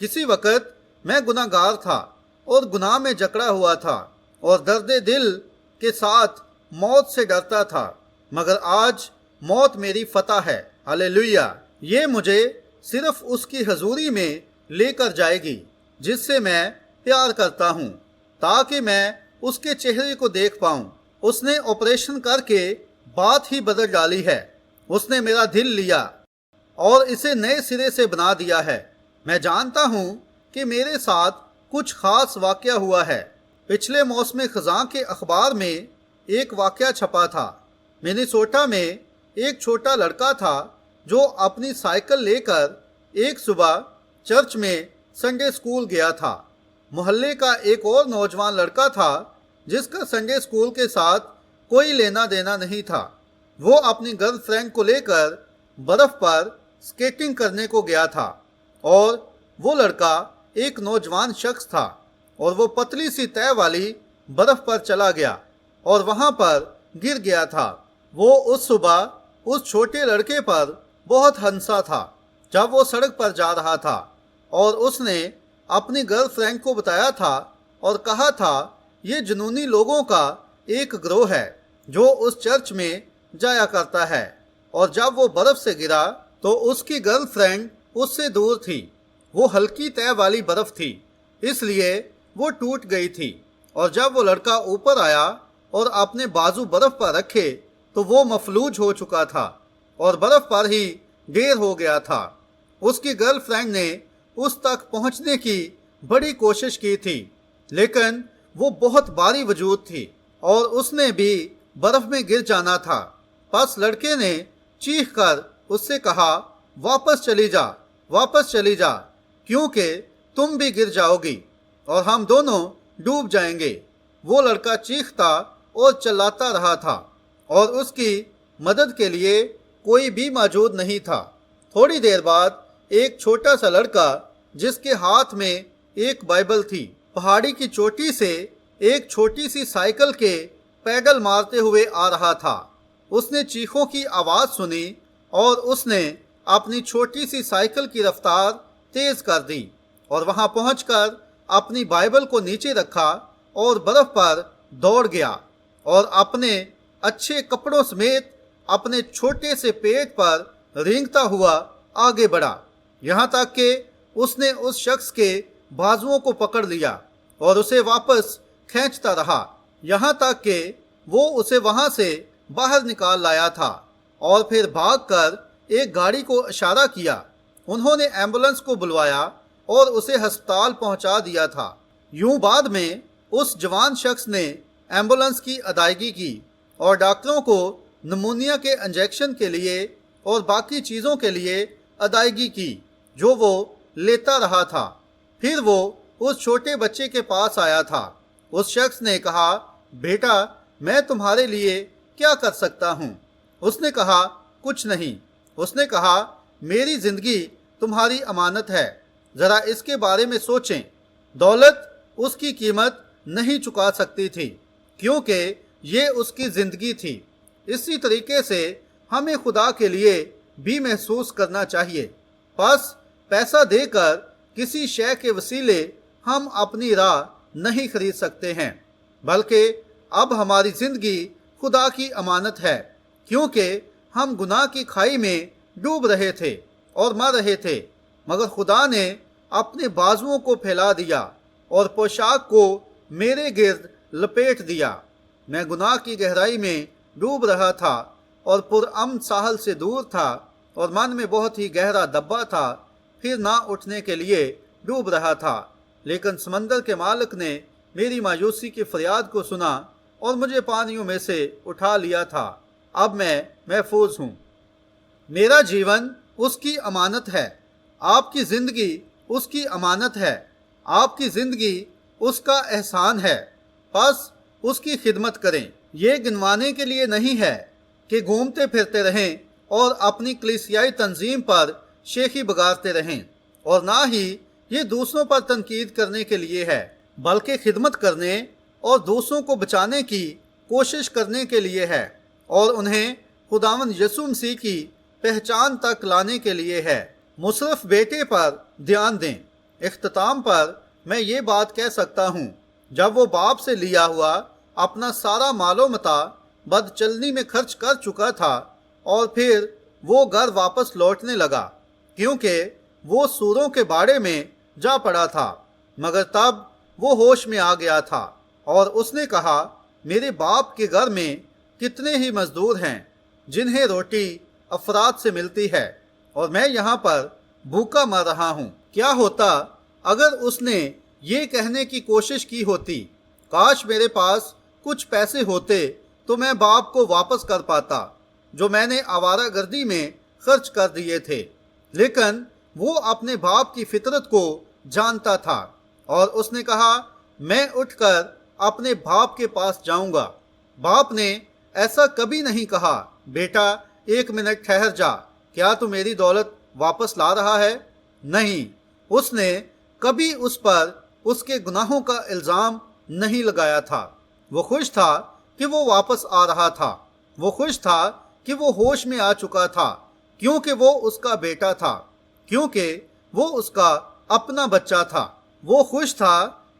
کسی وقت میں گناہ گار تھا اور گناہ میں جکڑا ہوا تھا اور درد دل کے ساتھ موت سے ڈرتا تھا، مگر آج موت میری فتح ہے۔ ہلیلویہ! یہ مجھے صرف اس کی حضوری میں لے کر جائے گی جس سے میں پیار کرتا ہوں، تاکہ میں اس کے چہرے کو دیکھ پاؤں۔ اس نے آپریشن کر کے بات ہی بدل ڈالی ہے۔ اس نے میرا دل لیا اور اسے نئے سرے سے بنا دیا ہے۔ میں جانتا ہوں کہ میرے ساتھ کچھ خاص واقعہ ہوا ہے۔ پچھلے موسم خزاں کے اخبار میں ایک واقعہ چھپا تھا۔ منیسوٹا میں ایک چھوٹا لڑکا تھا جو اپنی سائیکل لے کر ایک صبح چرچ میں سنڈے اسکول گیا تھا۔ محلے کا ایک اور نوجوان لڑکا تھا جس کا سنڈے اسکول کے ساتھ کوئی لینا دینا نہیں تھا۔ وہ اپنی گرل فرینڈ کو لے کر برف پر سکیٹنگ کرنے کو گیا تھا، اور وہ لڑکا ایک نوجوان شخص تھا اور وہ پتلی سی تہ والی برف پر چلا گیا اور وہاں پر گر گیا تھا۔ وہ اس صبح اس چھوٹے لڑکے پر بہت ہنسا تھا جب وہ سڑک پر جا رہا تھا، اور اس نے اپنی گرل فرینڈ کو بتایا تھا اور کہا تھا یہ جنونی لوگوں کا ایک گروہ ہے جو اس چرچ میں جایا کرتا ہے۔ اور جب وہ برف سے گرا تو اس کی گرل فرینڈ اس سے دور تھی۔ وہ ہلکی تہ والی برف تھی، اس لیے وہ ٹوٹ گئی تھی، اور جب وہ لڑکا اوپر آیا اور اپنے بازو برف پر رکھے تو وہ مفلوج ہو چکا تھا اور برف پر ہی ڈھیر ہو گیا تھا۔ اس کی گرل فرینڈ نے اس تک پہنچنے کی بڑی کوشش کی تھی، لیکن وہ بہت بھاری وجود تھی اور اس نے بھی برف میں گر جانا تھا۔ پس لڑکے نے چیخ کر اس سے کہا، واپس چلی جا، واپس چلی جا، کیونکہ تم بھی گر جاؤ گی اور ہم دونوں ڈوب جائیں گے۔ وہ لڑکا چیختا اور چلاتا رہا تھا اور اس کی مدد کے لیے کوئی بھی موجود نہیں تھا۔ تھوڑی دیر بعد ایک چھوٹا سا لڑکا جس کے ہاتھ میں ایک بائبل تھی پہاڑی کی چوٹی سے ایک چھوٹی سی سائیکل کے پیڈل مارتے ہوئے آ رہا تھا۔ اس نے چیخوں کی آواز سنی اور اس نے اپنی چھوٹی سی سائیکل کی رفتار تیز کر دی اور وہاں پہنچ کر اپنی بائبل کو نیچے رکھا اور برف پر دوڑ گیا اور اپنے اچھے کپڑوں سمیت اپنے چھوٹے سے پیٹ پر رینگتا ہوا آگے بڑھا، یہاں تک کہ اس نے اس شخص کے بازوؤں کو پکڑ لیا اور اسے واپس کھینچتا رہا، یہاں تک کہ وہ اسے وہاں سے باہر نکال لایا تھا، اور پھر بھاگ کر ایک گاڑی کو اشارہ کیا۔ انہوں نے ایمبولنس کو بلوایا اور اسے ہسپتال پہنچا دیا تھا۔ یوں بعد میں اس جوان شخص نے ایمبولنس کی ادائیگی کی اور ڈاکٹروں کو نمونیا کے انجیکشن کے لیے اور باقی چیزوں کے لیے ادائیگی کی جو وہ لیتا رہا تھا۔ پھر وہ اس چھوٹے بچے کے پاس آیا تھا۔ اس شخص نے کہا، بیٹا میں تمہارے لیے کیا کر سکتا ہوں؟ اس نے کہا، کچھ نہیں۔ اس نے کہا، میری زندگی تمہاری امانت ہے، ذرا اس کے بارے میں سوچیں۔ دولت اس کی قیمت نہیں چکا سکتی تھی کیونکہ یہ اس کی زندگی تھی۔ اسی طریقے سے ہمیں خدا کے لیے بھی محسوس کرنا چاہیے۔ پس پیسہ دے کر کسی شے کے وسیلے ہم اپنی راہ نہیں خرید سکتے ہیں، بلکہ اب ہماری زندگی خدا کی امانت ہے، کیونکہ ہم گناہ کی کھائی میں ڈوب رہے تھے اور مر رہے تھے، مگر خدا نے اپنے بازوؤں کو پھیلا دیا اور پوشاک کو میرے گرد لپیٹ دیا۔ میں گناہ کی گہرائی میں ڈوب رہا تھا اور پرامن ساحل سے دور تھا اور من میں بہت ہی گہرا دبا تھا، پھر نہ اٹھنے کے لیے ڈوب رہا تھا، لیکن سمندر کے مالک نے میری مایوسی کی فریاد کو سنا اور مجھے پانیوں میں سے اٹھا لیا تھا۔ اب میں محفوظ ہوں۔ میرا جیون اس کی امانت ہے، آپ کی زندگی اس کی امانت ہے، آپ کی زندگی اس کا احسان ہے، بس اس کی خدمت کریں۔ یہ گنوانے کے لیے نہیں ہے کہ گھومتے پھرتے رہیں اور اپنی کلیسیائی تنظیم پر شیخی بگاڑتے رہیں، اور نہ ہی یہ دوسروں پر تنقید کرنے کے لیے ہے، بلکہ خدمت کرنے اور دوسروں کو بچانے کی کوشش کرنے کے لیے ہے، اور انہیں خداوند یسوع مسیح کی پہچان تک لانے کے لیے ہے۔ مصرف بیٹے پر دھیان دیں۔ اختتام پر میں یہ بات کہہ سکتا ہوں، جب وہ باپ سے لیا ہوا اپنا سارا مال و متاع بد چلنی میں خرچ کر چکا تھا اور پھر وہ گھر واپس لوٹنے لگا، کیونکہ وہ سوروں کے باڑے میں جا پڑا تھا، مگر تب وہ ہوش میں آ گیا تھا اور اس نے کہا، میرے باپ کے گھر میں کتنے ہی مزدور ہیں جنہیں روٹی افراد سے ملتی ہے، اور میں یہاں پر بھوکا مر رہا ہوں۔ کیا ہوتا اگر اس نے یہ کہنے کی کوشش کی ہوتی، کاش میرے پاس کچھ پیسے ہوتے تو میں باپ کو واپس کر پاتا جو میں نے آوارہ گردی میں خرچ کر دیے تھے۔ لیکن وہ اپنے باپ کی فطرت کو جانتا تھا اور اس نے کہا، میں اٹھ کر اپنے باپ کے پاس جاؤں گا۔ باپ نے ایسا کبھی نہیں کہا، بیٹا ایک منٹ ٹھہر جا، کیا تو میری دولت واپس لا رہا ہے؟ نہیں، اس نے کبھی اس پر اس کے گناہوں کا الزام نہیں لگایا تھا۔ وہ خوش تھا کہ وہ واپس آ رہا تھا، وہ خوش تھا کہ وہ ہوش میں آ چکا تھا، کیونکہ وہ اس کا بیٹا تھا، کیونکہ وہ اس کا اپنا بچہ تھا۔ وہ خوش تھا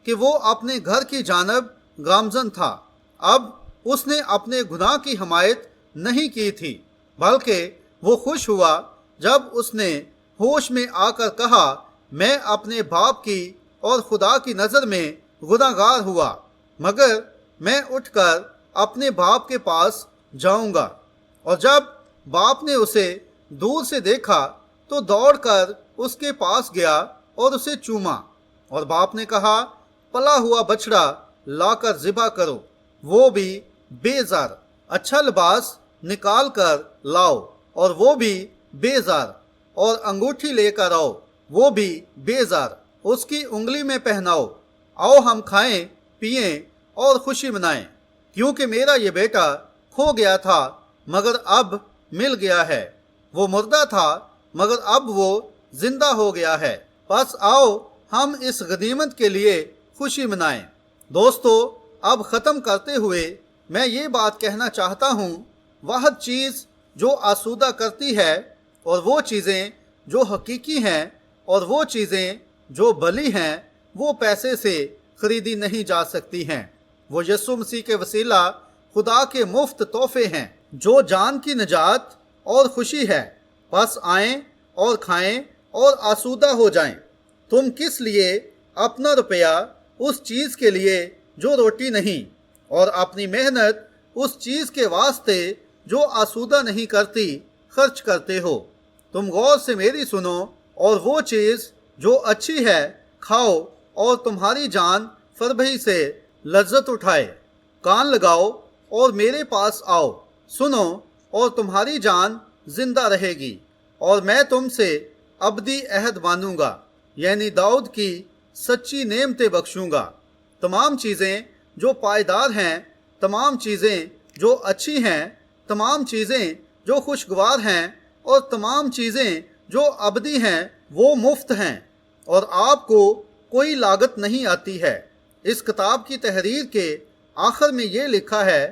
کہ وہ اپنے گھر کی جانب گامزن تھا۔ اب اس نے اپنے گناہ کی حمایت نہیں کی تھی، بلکہ وہ خوش ہوا جب اس نے ہوش میں آ کر کہا، میں اپنے باپ کی اور خدا کی نظر میں گناہ گار ہوا، مگر میں اٹھ کر اپنے باپ کے پاس جاؤں گا۔ اور جب باپ نے اسے دور سے دیکھا تو دوڑ کر اس کے پاس گیا اور اسے چوما، اور باپ نے کہا، پلا ہوا بچڑا لا کر ذبح کرو، وہ بھی بے زر، اچھا لباس نکال کر لاؤ اور وہ بھی بے زر، اور انگوٹھی لے کر آؤ، وہ بھی بے زر، اس کی انگلی میں پہناؤ، آؤ ہم کھائیں پئیں اور خوشی منائیں، کیونکہ میرا یہ بیٹا کھو گیا تھا مگر اب مل گیا ہے، وہ مردہ تھا مگر اب وہ زندہ ہو گیا ہے، پس آؤ ہم اس غنیمت کے لیے خوشی منائیں۔ دوستو، اب ختم کرتے ہوئے میں یہ بات کہنا چاہتا ہوں، واحد چیز جو آسودہ کرتی ہے اور وہ چیزیں جو حقیقی ہیں اور وہ چیزیں جو بھلی ہیں وہ پیسے سے خریدی نہیں جا سکتی ہیں۔ وہ یسوع مسیح کے وسیلہ خدا کے مفت تحفے ہیں جو جان کی نجات اور خوشی ہے۔ پس آئیں اور کھائیں اور آسودہ ہو جائیں۔ تم کس لیے اپنا روپیہ اس چیز کے لیے جو روٹی نہیں، اور اپنی محنت اس چیز کے واسطے جو آسودہ نہیں کرتی خرچ کرتے ہو؟ تم غور سے میری سنو، اور وہ چیز جو اچھی ہے کھاؤ، اور تمہاری جان فربہی سے لذت اٹھائے۔ کان لگاؤ اور میرے پاس آؤ، سنو اور تمہاری جان زندہ رہے گی، اور میں تم سے ابدی عہد مانوں گا، یعنی داؤد کی سچی نعمتیں بخشوں گا۔ تمام چیزیں جو پائیدار ہیں، تمام چیزیں جو اچھی ہیں، تمام چیزیں جو خوشگوار ہیں، اور تمام چیزیں جو ابدی ہیں وہ مفت ہیں، اور آپ کو کوئی لاگت نہیں آتی ہے۔ اس کتاب کی تحریر کے آخر میں یہ لکھا ہے،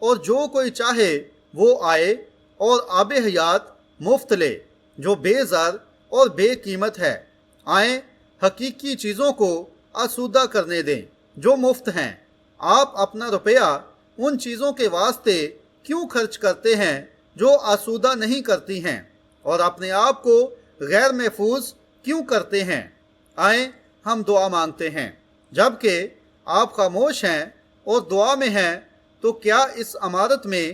اور جو کوئی چاہے وہ آئے اور آب حیات مفت لے، جو بے زر اور بے قیمت ہے۔ آئیں حقیقی چیزوں کو آسودہ کرنے دیں جو مفت ہیں۔ آپ اپنا روپیہ ان چیزوں کے واسطے کیوں خرچ کرتے ہیں جو آسودہ نہیں کرتی ہیں، اور اپنے آپ کو غیر محفوظ کیوں کرتے ہیں؟ آئیں ہم دعا مانگتے ہیں۔ جبکہ آپ خاموش ہیں اور دعا میں ہیں، تو کیا اس عمارت میں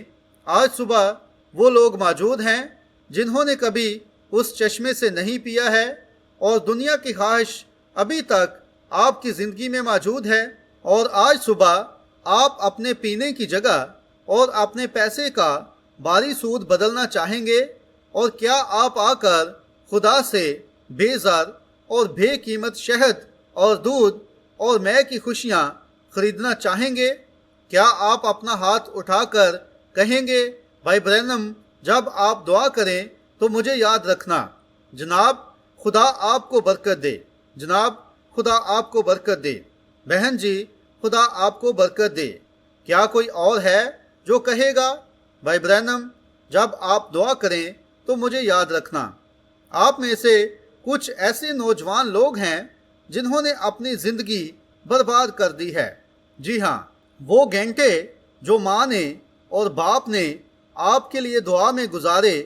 آج صبح وہ لوگ موجود ہیں جنہوں نے کبھی اس چشمے سے نہیں پیا ہے اور دنیا کی خواہش ابھی تک آپ کی زندگی میں موجود ہے اور آج صبح آپ اپنے پینے کی جگہ اور اپنے پیسے کا باری سود بدلنا چاہیں گے؟ اور کیا آپ آ کر خدا سے بے زر اور بے قیمت شہد اور دودھ اور مے کی خوشیاں خریدنا چاہیں گے؟ کیا آپ اپنا ہاتھ اٹھا کر کہیں گے بھائی برینم جب آپ دعا کریں تو مجھے یاد رکھنا؟ جناب خدا آپ کو برکت دے، جناب خدا آپ کو برکت دے، بہن جی خدا آپ کو برکت دے۔ کیا کوئی اور ہے جو کہے گا بھائی برینم جب آپ دعا کریں تو مجھے یاد رکھنا؟ آپ میں سے کچھ ایسے نوجوان لوگ ہیں جنہوں نے اپنی زندگی برباد کر دی ہے۔ جی ہاں، وہ گھنٹے جو ماں نے اور باپ نے آپ کے لیے دعا میں گزارے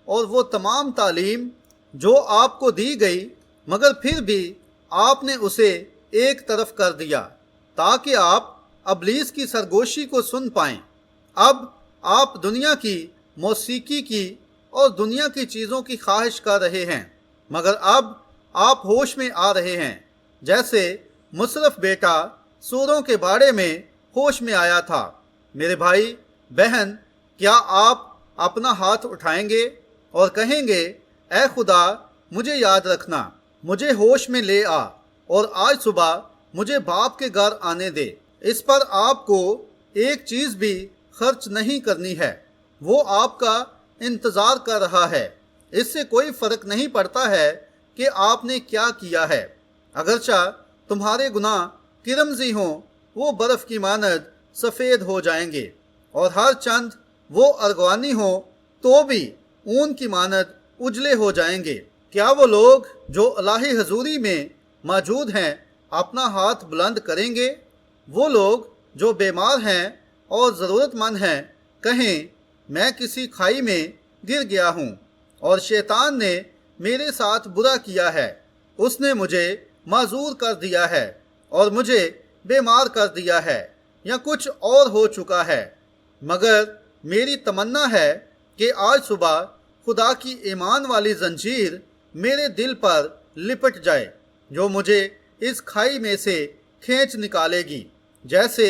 اور وہ تمام تعلیم جو آپ کو دی گئی، مگر پھر بھی آپ نے اسے ایک طرف کر دیا تاکہ آپ ابلیس کی سرگوشی کو سن پائیں۔ اب آپ دنیا کی موسیقی کی اور دنیا کی چیزوں کی خواہش کر رہے ہیں، مگر اب آپ ہوش میں آ رہے ہیں، جیسے مصرف بیٹا سوروں کے باڑے میں ہوش میں آیا تھا۔ میرے بھائی بہن، کیا آپ اپنا ہاتھ اٹھائیں گے اور کہیں گے اے خدا مجھے یاد رکھنا، مجھے ہوش میں لے آ اور آج صبح مجھے باپ کے گھر آنے دے۔ اس پر آپ کو ایک چیز بھی خرچ نہیں کرنی ہے، وہ آپ کا انتظار کر رہا ہے۔ اس سے کوئی فرق نہیں پڑتا ہے کہ آپ نے کیا کیا ہے، اگرچہ تمہارے گناہ کرمزی ہوں وہ برف کی مانند سفید ہو جائیں گے، اور ہر چند وہ ارغوانی ہوں تو بھی اون کی مانند اجلے ہو جائیں گے۔ کیا وہ لوگ جو الہی حضوری میں موجود ہیں اپنا ہاتھ بلند کریں گے؟ وہ لوگ جو بیمار ہیں اور ضرورت مند ہیں کہیں میں کسی کھائی میں گر گیا ہوں اور شیطان نے میرے ساتھ برا کیا ہے، اس نے مجھے معذور کر دیا ہے اور مجھے بیمار کر دیا ہے یا کچھ اور ہو چکا ہے، مگر میری تمنا ہے کہ آج صبح خدا کی ایمان والی زنجیر میرے دل پر لپٹ جائے جو مجھے اس کھائی میں سے کھینچ نکالے گی، جیسے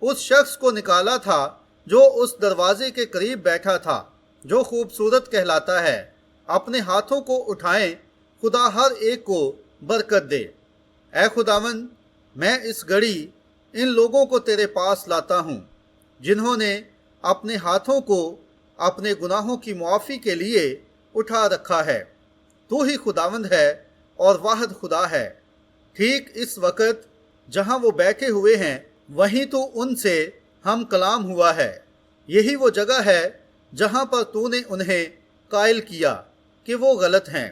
اس شخص کو نکالا تھا جو اس دروازے کے قریب بیٹھا تھا جو خوبصورت کہلاتا ہے۔ اپنے ہاتھوں کو اٹھائیں، خدا ہر ایک کو برکت دے۔ اے خداوند، میں اس گھڑی ان لوگوں کو تیرے پاس لاتا ہوں جنہوں نے اپنے ہاتھوں کو اپنے گناہوں کی معافی کے لیے اٹھا رکھا ہے۔ تو ہی خداوند ہے اور واحد خدا ہے۔ ٹھیک اس وقت جہاں وہ بیٹھے ہوئے ہیں وہیں تو ان سے ہم کلام ہوا ہے۔ یہی وہ جگہ ہے جہاں پر تو نے انہیں قائل کیا کہ وہ غلط ہیں،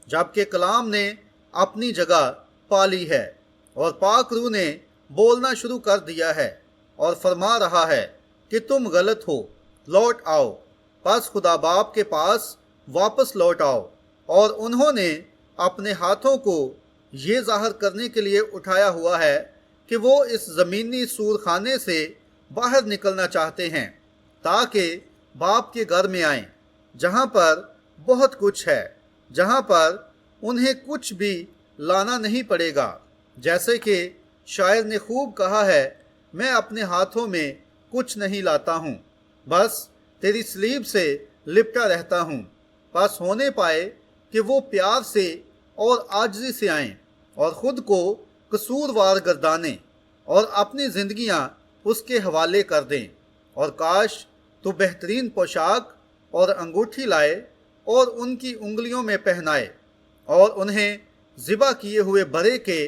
جبکہ کلام نے اپنی جگہ پا لی ہے اور پاک روح نے بولنا شروع کر دیا ہے اور فرما رہا ہے کہ تم غلط ہو، لوٹ آؤ۔ پس خدا باپ کے پاس واپس لوٹ آؤ، اور انہوں نے اپنے ہاتھوں کو یہ ظاہر کرنے کے لیے اٹھایا ہوا ہے کہ وہ اس زمینی سورخانے سے باہر نکلنا چاہتے ہیں تاکہ باپ کے گھر میں آئیں، جہاں پر بہت کچھ ہے، جہاں پر انہیں کچھ بھی لانا نہیں پڑے گا، جیسے کہ شاعر نے خوب کہا ہے، میں اپنے ہاتھوں میں کچھ نہیں لاتا ہوں، بس تیری صلیب سے لپٹا رہتا ہوں۔ پس ہونے پائے کہ وہ پیار سے اور عاجزی سے آئیں اور خود کو قصوروار گردانیں اور اپنی زندگیاں اس کے حوالے کر دیں، اور کاش تو بہترین پوشاک اور انگوٹھی لائے اور ان کی انگلیوں میں پہنائے اور انہیں ذبح کیے ہوئے بڑے کے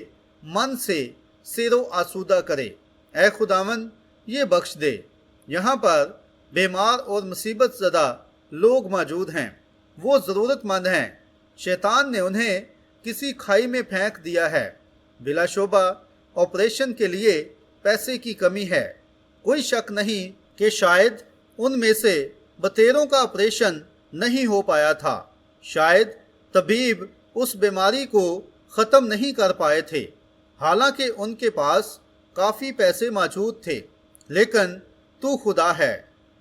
من سے سیر و آسودہ کرے۔ اے خداوند یہ بخش دے۔ یہاں پر بیمار اور مصیبت زدہ لوگ موجود ہیں، وہ ضرورت مند ہیں، شیطان نے انہیں کسی کھائی میں پھینک دیا ہے، بلا شبہ آپریشن کے لیے پیسے کی کمی ہے۔ کوئی شک نہیں کہ شاید ان میں سے بتیروں کا آپریشن نہیں ہو پایا تھا، شاید طبیب اس بیماری کو ختم نہیں کر پائے تھے، حالانکہ ان کے پاس کافی پیسے موجود تھے، لیکن تو خدا ہے،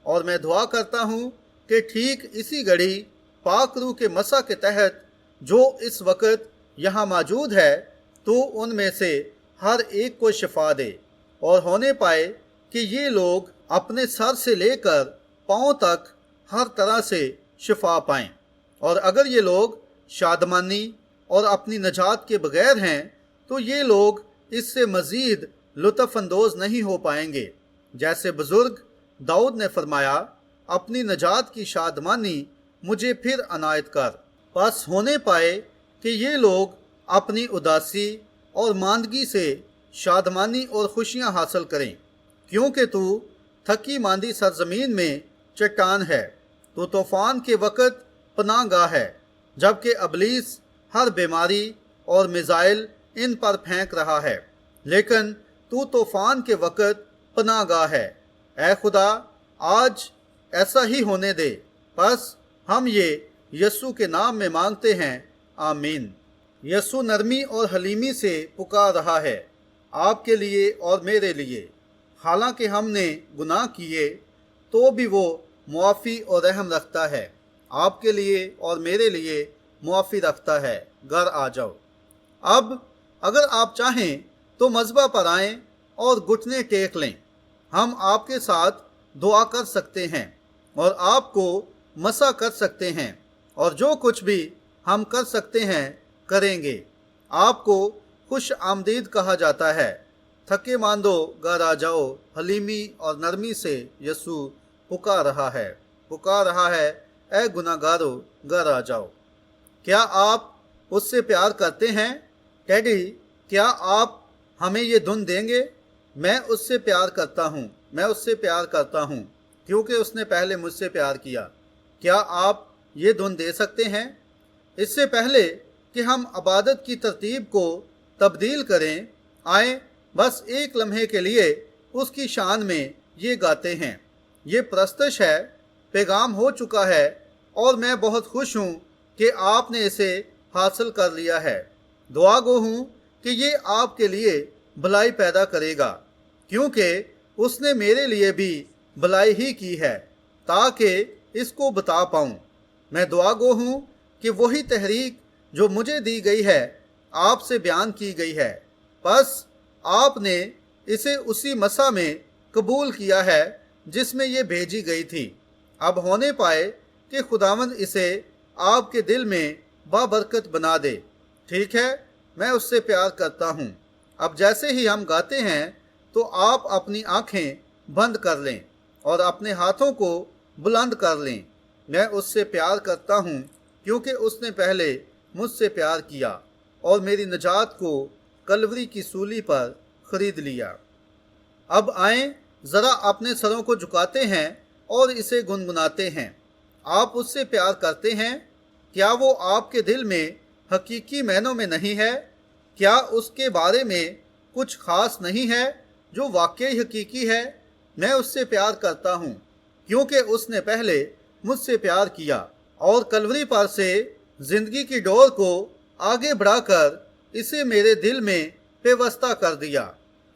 اور میں دعا کرتا ہوں کہ ٹھیک اسی گھڑی پاک روح کے مسا کے تحت جو اس وقت یہاں موجود ہے تو ان میں سے ہر ایک کو شفا دے اور ہونے پائے کہ یہ لوگ اپنے سر سے لے کر پاؤں تک ہر طرح سے شفا پائیں، اور اگر یہ لوگ شادمانی اور اپنی نجات کے بغیر ہیں تو یہ لوگ اس سے مزید لطف اندوز نہیں ہو پائیں گے، جیسے بزرگ داؤد نے فرمایا، اپنی نجات کی شادمانی مجھے پھر عنایت کر۔ پس ہونے پائے کہ یہ لوگ اپنی اداسی اور ماندگی سے شادمانی اور خوشیاں حاصل کریں، کیونکہ تو تھکی ماندی سرزمین میں چٹان ہے، تو طوفان کے وقت پناہ گاہ ہے، جبکہ ابلیس ہر بیماری اور میزائل ان پر پھینک رہا ہے، لیکن تو طوفان کے وقت پناہ گاہ ہے۔ اے خدا، آج ایسا ہی ہونے دے۔ پس ہم یہ یسوع کے نام میں مانگتے ہیں، آمین۔ یسوع نرمی اور حلیمی سے پکار رہا ہے، آپ کے لیے اور میرے لیے۔ حالانکہ ہم نے گناہ کیے تو بھی وہ معافی اور رحم رکھتا ہے، آپ کے لیے اور میرے لیے معافی رکھتا ہے۔ گھر آ جاؤ۔ اب اگر آپ چاہیں تو مذبح پر آئیں اور گھٹنے ٹیک لیں۔ ہم آپ کے ساتھ دعا کر سکتے ہیں اور آپ کو مسح کر سکتے ہیں، اور جو کچھ بھی ہم کر سکتے ہیں کریں گے۔ آپ کو خوش آمدید کہا جاتا ہے۔ تھکے ماندو گھر آ جاؤ، حلیمی اور نرمی سے یسوع پکار رہا ہے، اے گناہ گارو گھر آ جاؤ۔ کیا آپ اس سے پیار کرتے ہیں؟ ٹیڈی، کیا آپ ہمیں یہ دھن دیں گے؟ میں اس سے پیار کرتا ہوں کیونکہ اس نے پہلے مجھ سے پیار کیا۔ کیا آپ یہ دھن دے سکتے ہیں؟ اس سے پہلے کہ ہم عبادت کی ترتیب کو تبدیل کریں، آئیں بس ایک لمحے کے لیے اس کی شان میں یہ گاتے ہیں۔ یہ پرستش ہے، پیغام ہو چکا ہے، اور میں بہت خوش ہوں کہ آپ نے اسے حاصل کر لیا ہے۔ دعا گو ہوں کہ یہ آپ کے لیے بھلائی پیدا کرے گا، کیونکہ اس نے میرے لیے بھی بھلائی ہی کی ہے تاکہ اس کو بتا پاؤں۔ میں دعا گو ہوں کہ وہی تحریک جو مجھے دی گئی ہے آپ سے بیان کی گئی ہے، بس آپ نے اسے اسی مسح میں قبول کیا ہے جس میں یہ بھیجی گئی تھی۔ اب ہونے پائے کہ خداوند اسے آپ کے دل میں بابرکت بنا دے۔ ٹھیک ہے، میں اس سے پیار کرتا ہوں۔ اب جیسے ہی ہم گاتے ہیں تو آپ اپنی آنکھیں بند کر لیں اور اپنے ہاتھوں کو بلند کر لیں۔ میں اس سے پیار کرتا ہوں کیونکہ اس نے پہلے مجھ سے پیار کیا اور میری نجات کو کلوری کی سولی پر خرید لیا۔ اب آئیں ذرا اپنے سروں کو جھکاتے ہیں اور اسے گنگناتے ہیں۔ آپ اس سے پیار کرتے ہیں؟ کیا وہ آپ کے دل میں حقیقی معنوں میں نہیں ہے؟ کیا اس کے بارے میں کچھ خاص نہیں ہے جو واقعی حقیقی ہے؟ میں اس سے پیار کرتا ہوں کیونکہ اس نے پہلے مجھ سے پیار کیا اور کلوری پر سے زندگی کی ڈور کو آگے بڑھا کر اسے میرے دل میں پیوستہ کر دیا۔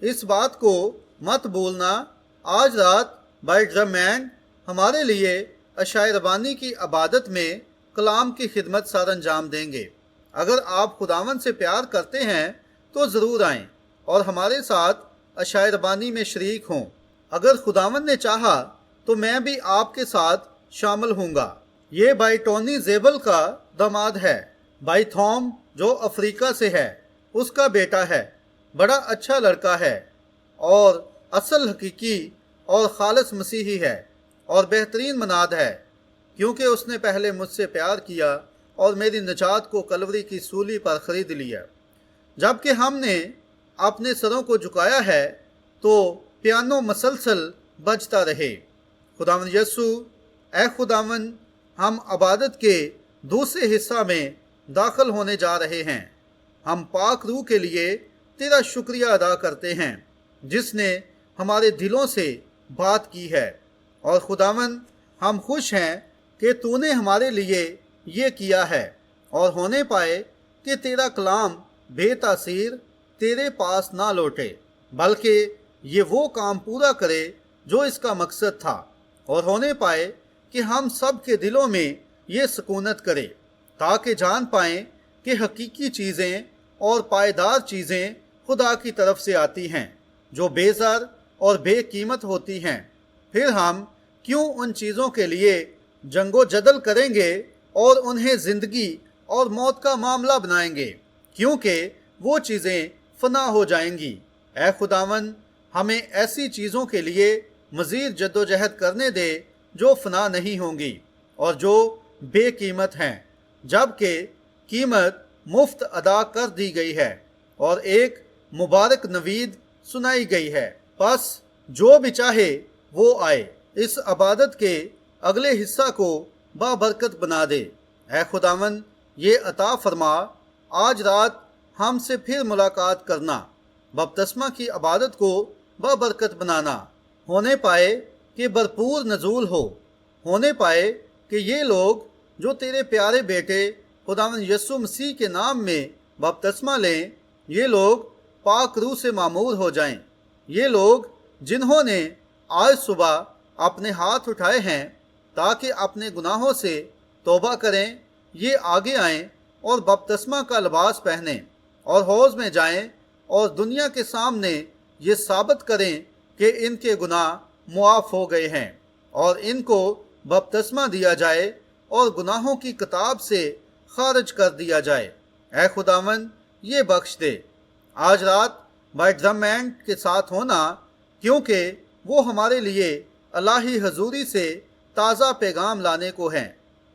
اس بات کو مت بھولنا، آج رات بائی ڈرم بینڈ ہمارے لیے عشائے ربانی کی عبادت میں کلام کی خدمت سر انجام دیں گے۔ اگر آپ خداوند سے پیار کرتے ہیں تو ضرور آئیں اور ہمارے ساتھ عشائے ربانی میں شریک ہوں۔ اگر خداوند نے چاہا تو میں بھی آپ کے ساتھ شامل ہوں گا۔ یہ بھائی ٹونی زیبل کا داماد ہے۔ بھائی تھوم جو افریقہ سے ہے اس کا بیٹا ہے۔ بڑا اچھا لڑکا ہے اور اصل حقیقی اور خالص مسیحی ہے اور بہترین مناد ہے، کیونکہ اس نے پہلے مجھ سے پیار کیا اور میری نجات کو کلوری کی سولی پر خرید لیا۔ جبکہ ہم نے اپنے سروں کو جھکایا ہے تو پیانو مسلسل بجتا رہے۔ خداوند یسوع، اے خداوند، ہم عبادت کے دوسرے حصہ میں داخل ہونے جا رہے ہیں۔ ہم پاک روح کے لیے تیرا شکریہ ادا کرتے ہیں جس نے ہمارے دلوں سے بات کی ہے، اور خداوند ہم خوش ہیں کہ تو نے ہمارے لیے یہ کیا ہے، اور ہونے پائے کہ تیرا کلام بے تاثیر تیرے پاس نہ لوٹے بلکہ یہ وہ کام پورا کرے جو اس کا مقصد تھا، اور ہونے پائے کہ ہم سب کے دلوں میں یہ سکونت کرے تاکہ جان پائیں کہ حقیقی چیزیں اور پائیدار چیزیں خدا کی طرف سے آتی ہیں جو بے زر اور بے قیمت ہوتی ہیں، پھر ہم کیوں ان چیزوں کے لیے جنگ و جدل کریں گے اور انہیں زندگی اور موت کا معاملہ بنائیں گے، کیونکہ وہ چیزیں فنا ہو جائیں گی۔ اے خداوند، ہمیں ایسی چیزوں کے لیے مزید جد و جہد کرنے دے جو فنا نہیں ہوں گی اور جو بے قیمت ہیں، جبکہ قیمت مفت ادا کر دی گئی ہے اور ایک مبارک نوید سنائی گئی ہے۔ پس جو بھی چاہے وہ آئے، اس عبادت کے اگلے حصہ کو بابرکت بنا دے۔ اے خداوند، یہ عطا فرما آج رات ہم سے پھر ملاقات کرنا، بپتسمہ کی عبادت کو بابرکت بنانا، ہونے پائے کہ بھرپور نزول ہونے پائے کہ یہ لوگ جو تیرے پیارے بیٹے خداوند یسوع مسیح کے نام میں بپتسمہ لیں، یہ لوگ پاک روح سے معمور ہو جائیں۔ یہ لوگ جنہوں نے آج صبح اپنے ہاتھ اٹھائے ہیں تاکہ اپنے گناہوں سے توبہ کریں، یہ آگے آئیں اور بپتسمہ کا لباس پہنیں اور حوض میں جائیں اور دنیا کے سامنے یہ ثابت کریں کہ ان کے گناہ معاف ہو گئے ہیں اور ان کو بپتسمہ دیا جائے اور گناہوں کی کتاب سے خارج کر دیا جائے۔ اے خداوند، یہ بخش دے۔ آج رات بائٹزمینٹ کے ساتھ ہونا، کیونکہ وہ ہمارے لیے الہی حضوری سے تازہ پیغام لانے کو ہیں۔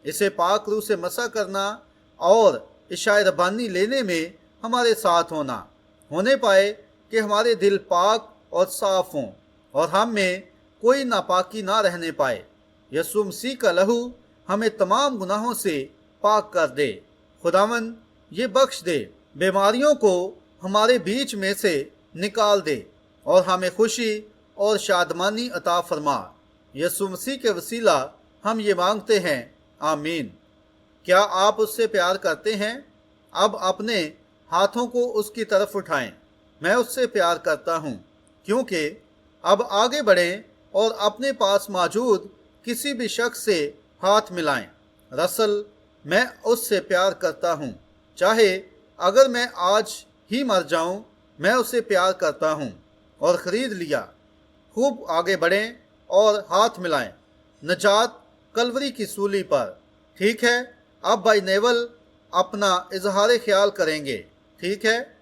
اسے پاک روح سے مسح کرنا اور عشاء ربانی لینے میں ہمارے ساتھ ہونے پائے کہ ہمارے دل پاک اور صاف ہوں اور ہم میں کوئی ناپاکی نہ رہنے پائے۔ یسوع مسیح کا لہو ہمیں تمام گناہوں سے پاک کر دے۔ خداوند، یہ بخش دے، بیماریوں کو ہمارے بیچ میں سے نکال دے اور ہمیں خوشی اور شادمانی عطا فرما۔ یسوع مسیح کے وسیلہ ہم یہ مانگتے ہیں، آمین۔ کیا آپ اس سے پیار کرتے ہیں؟ اب اپنے ہاتھوں کو اس کی طرف اٹھائیں۔ میں اس سے پیار کرتا ہوں، کیونکہ اب آگے بڑھیں اور اپنے پاس موجود کسی بھی شخص سے ہاتھ ملائیں۔ رسل، میں اس سے پیار کرتا ہوں، چاہے اگر میں آج ہی مر جاؤں، میں اسے پیار کرتا ہوں اور خرید لیا۔ خوب آگے بڑھیں اور ہاتھ ملائیں۔ نجات کلوری کی سولی پر۔ ٹھیک ہے، اب بھائی نیول اپنا اظہار خیال کریں گے۔ ٹھیک ہے۔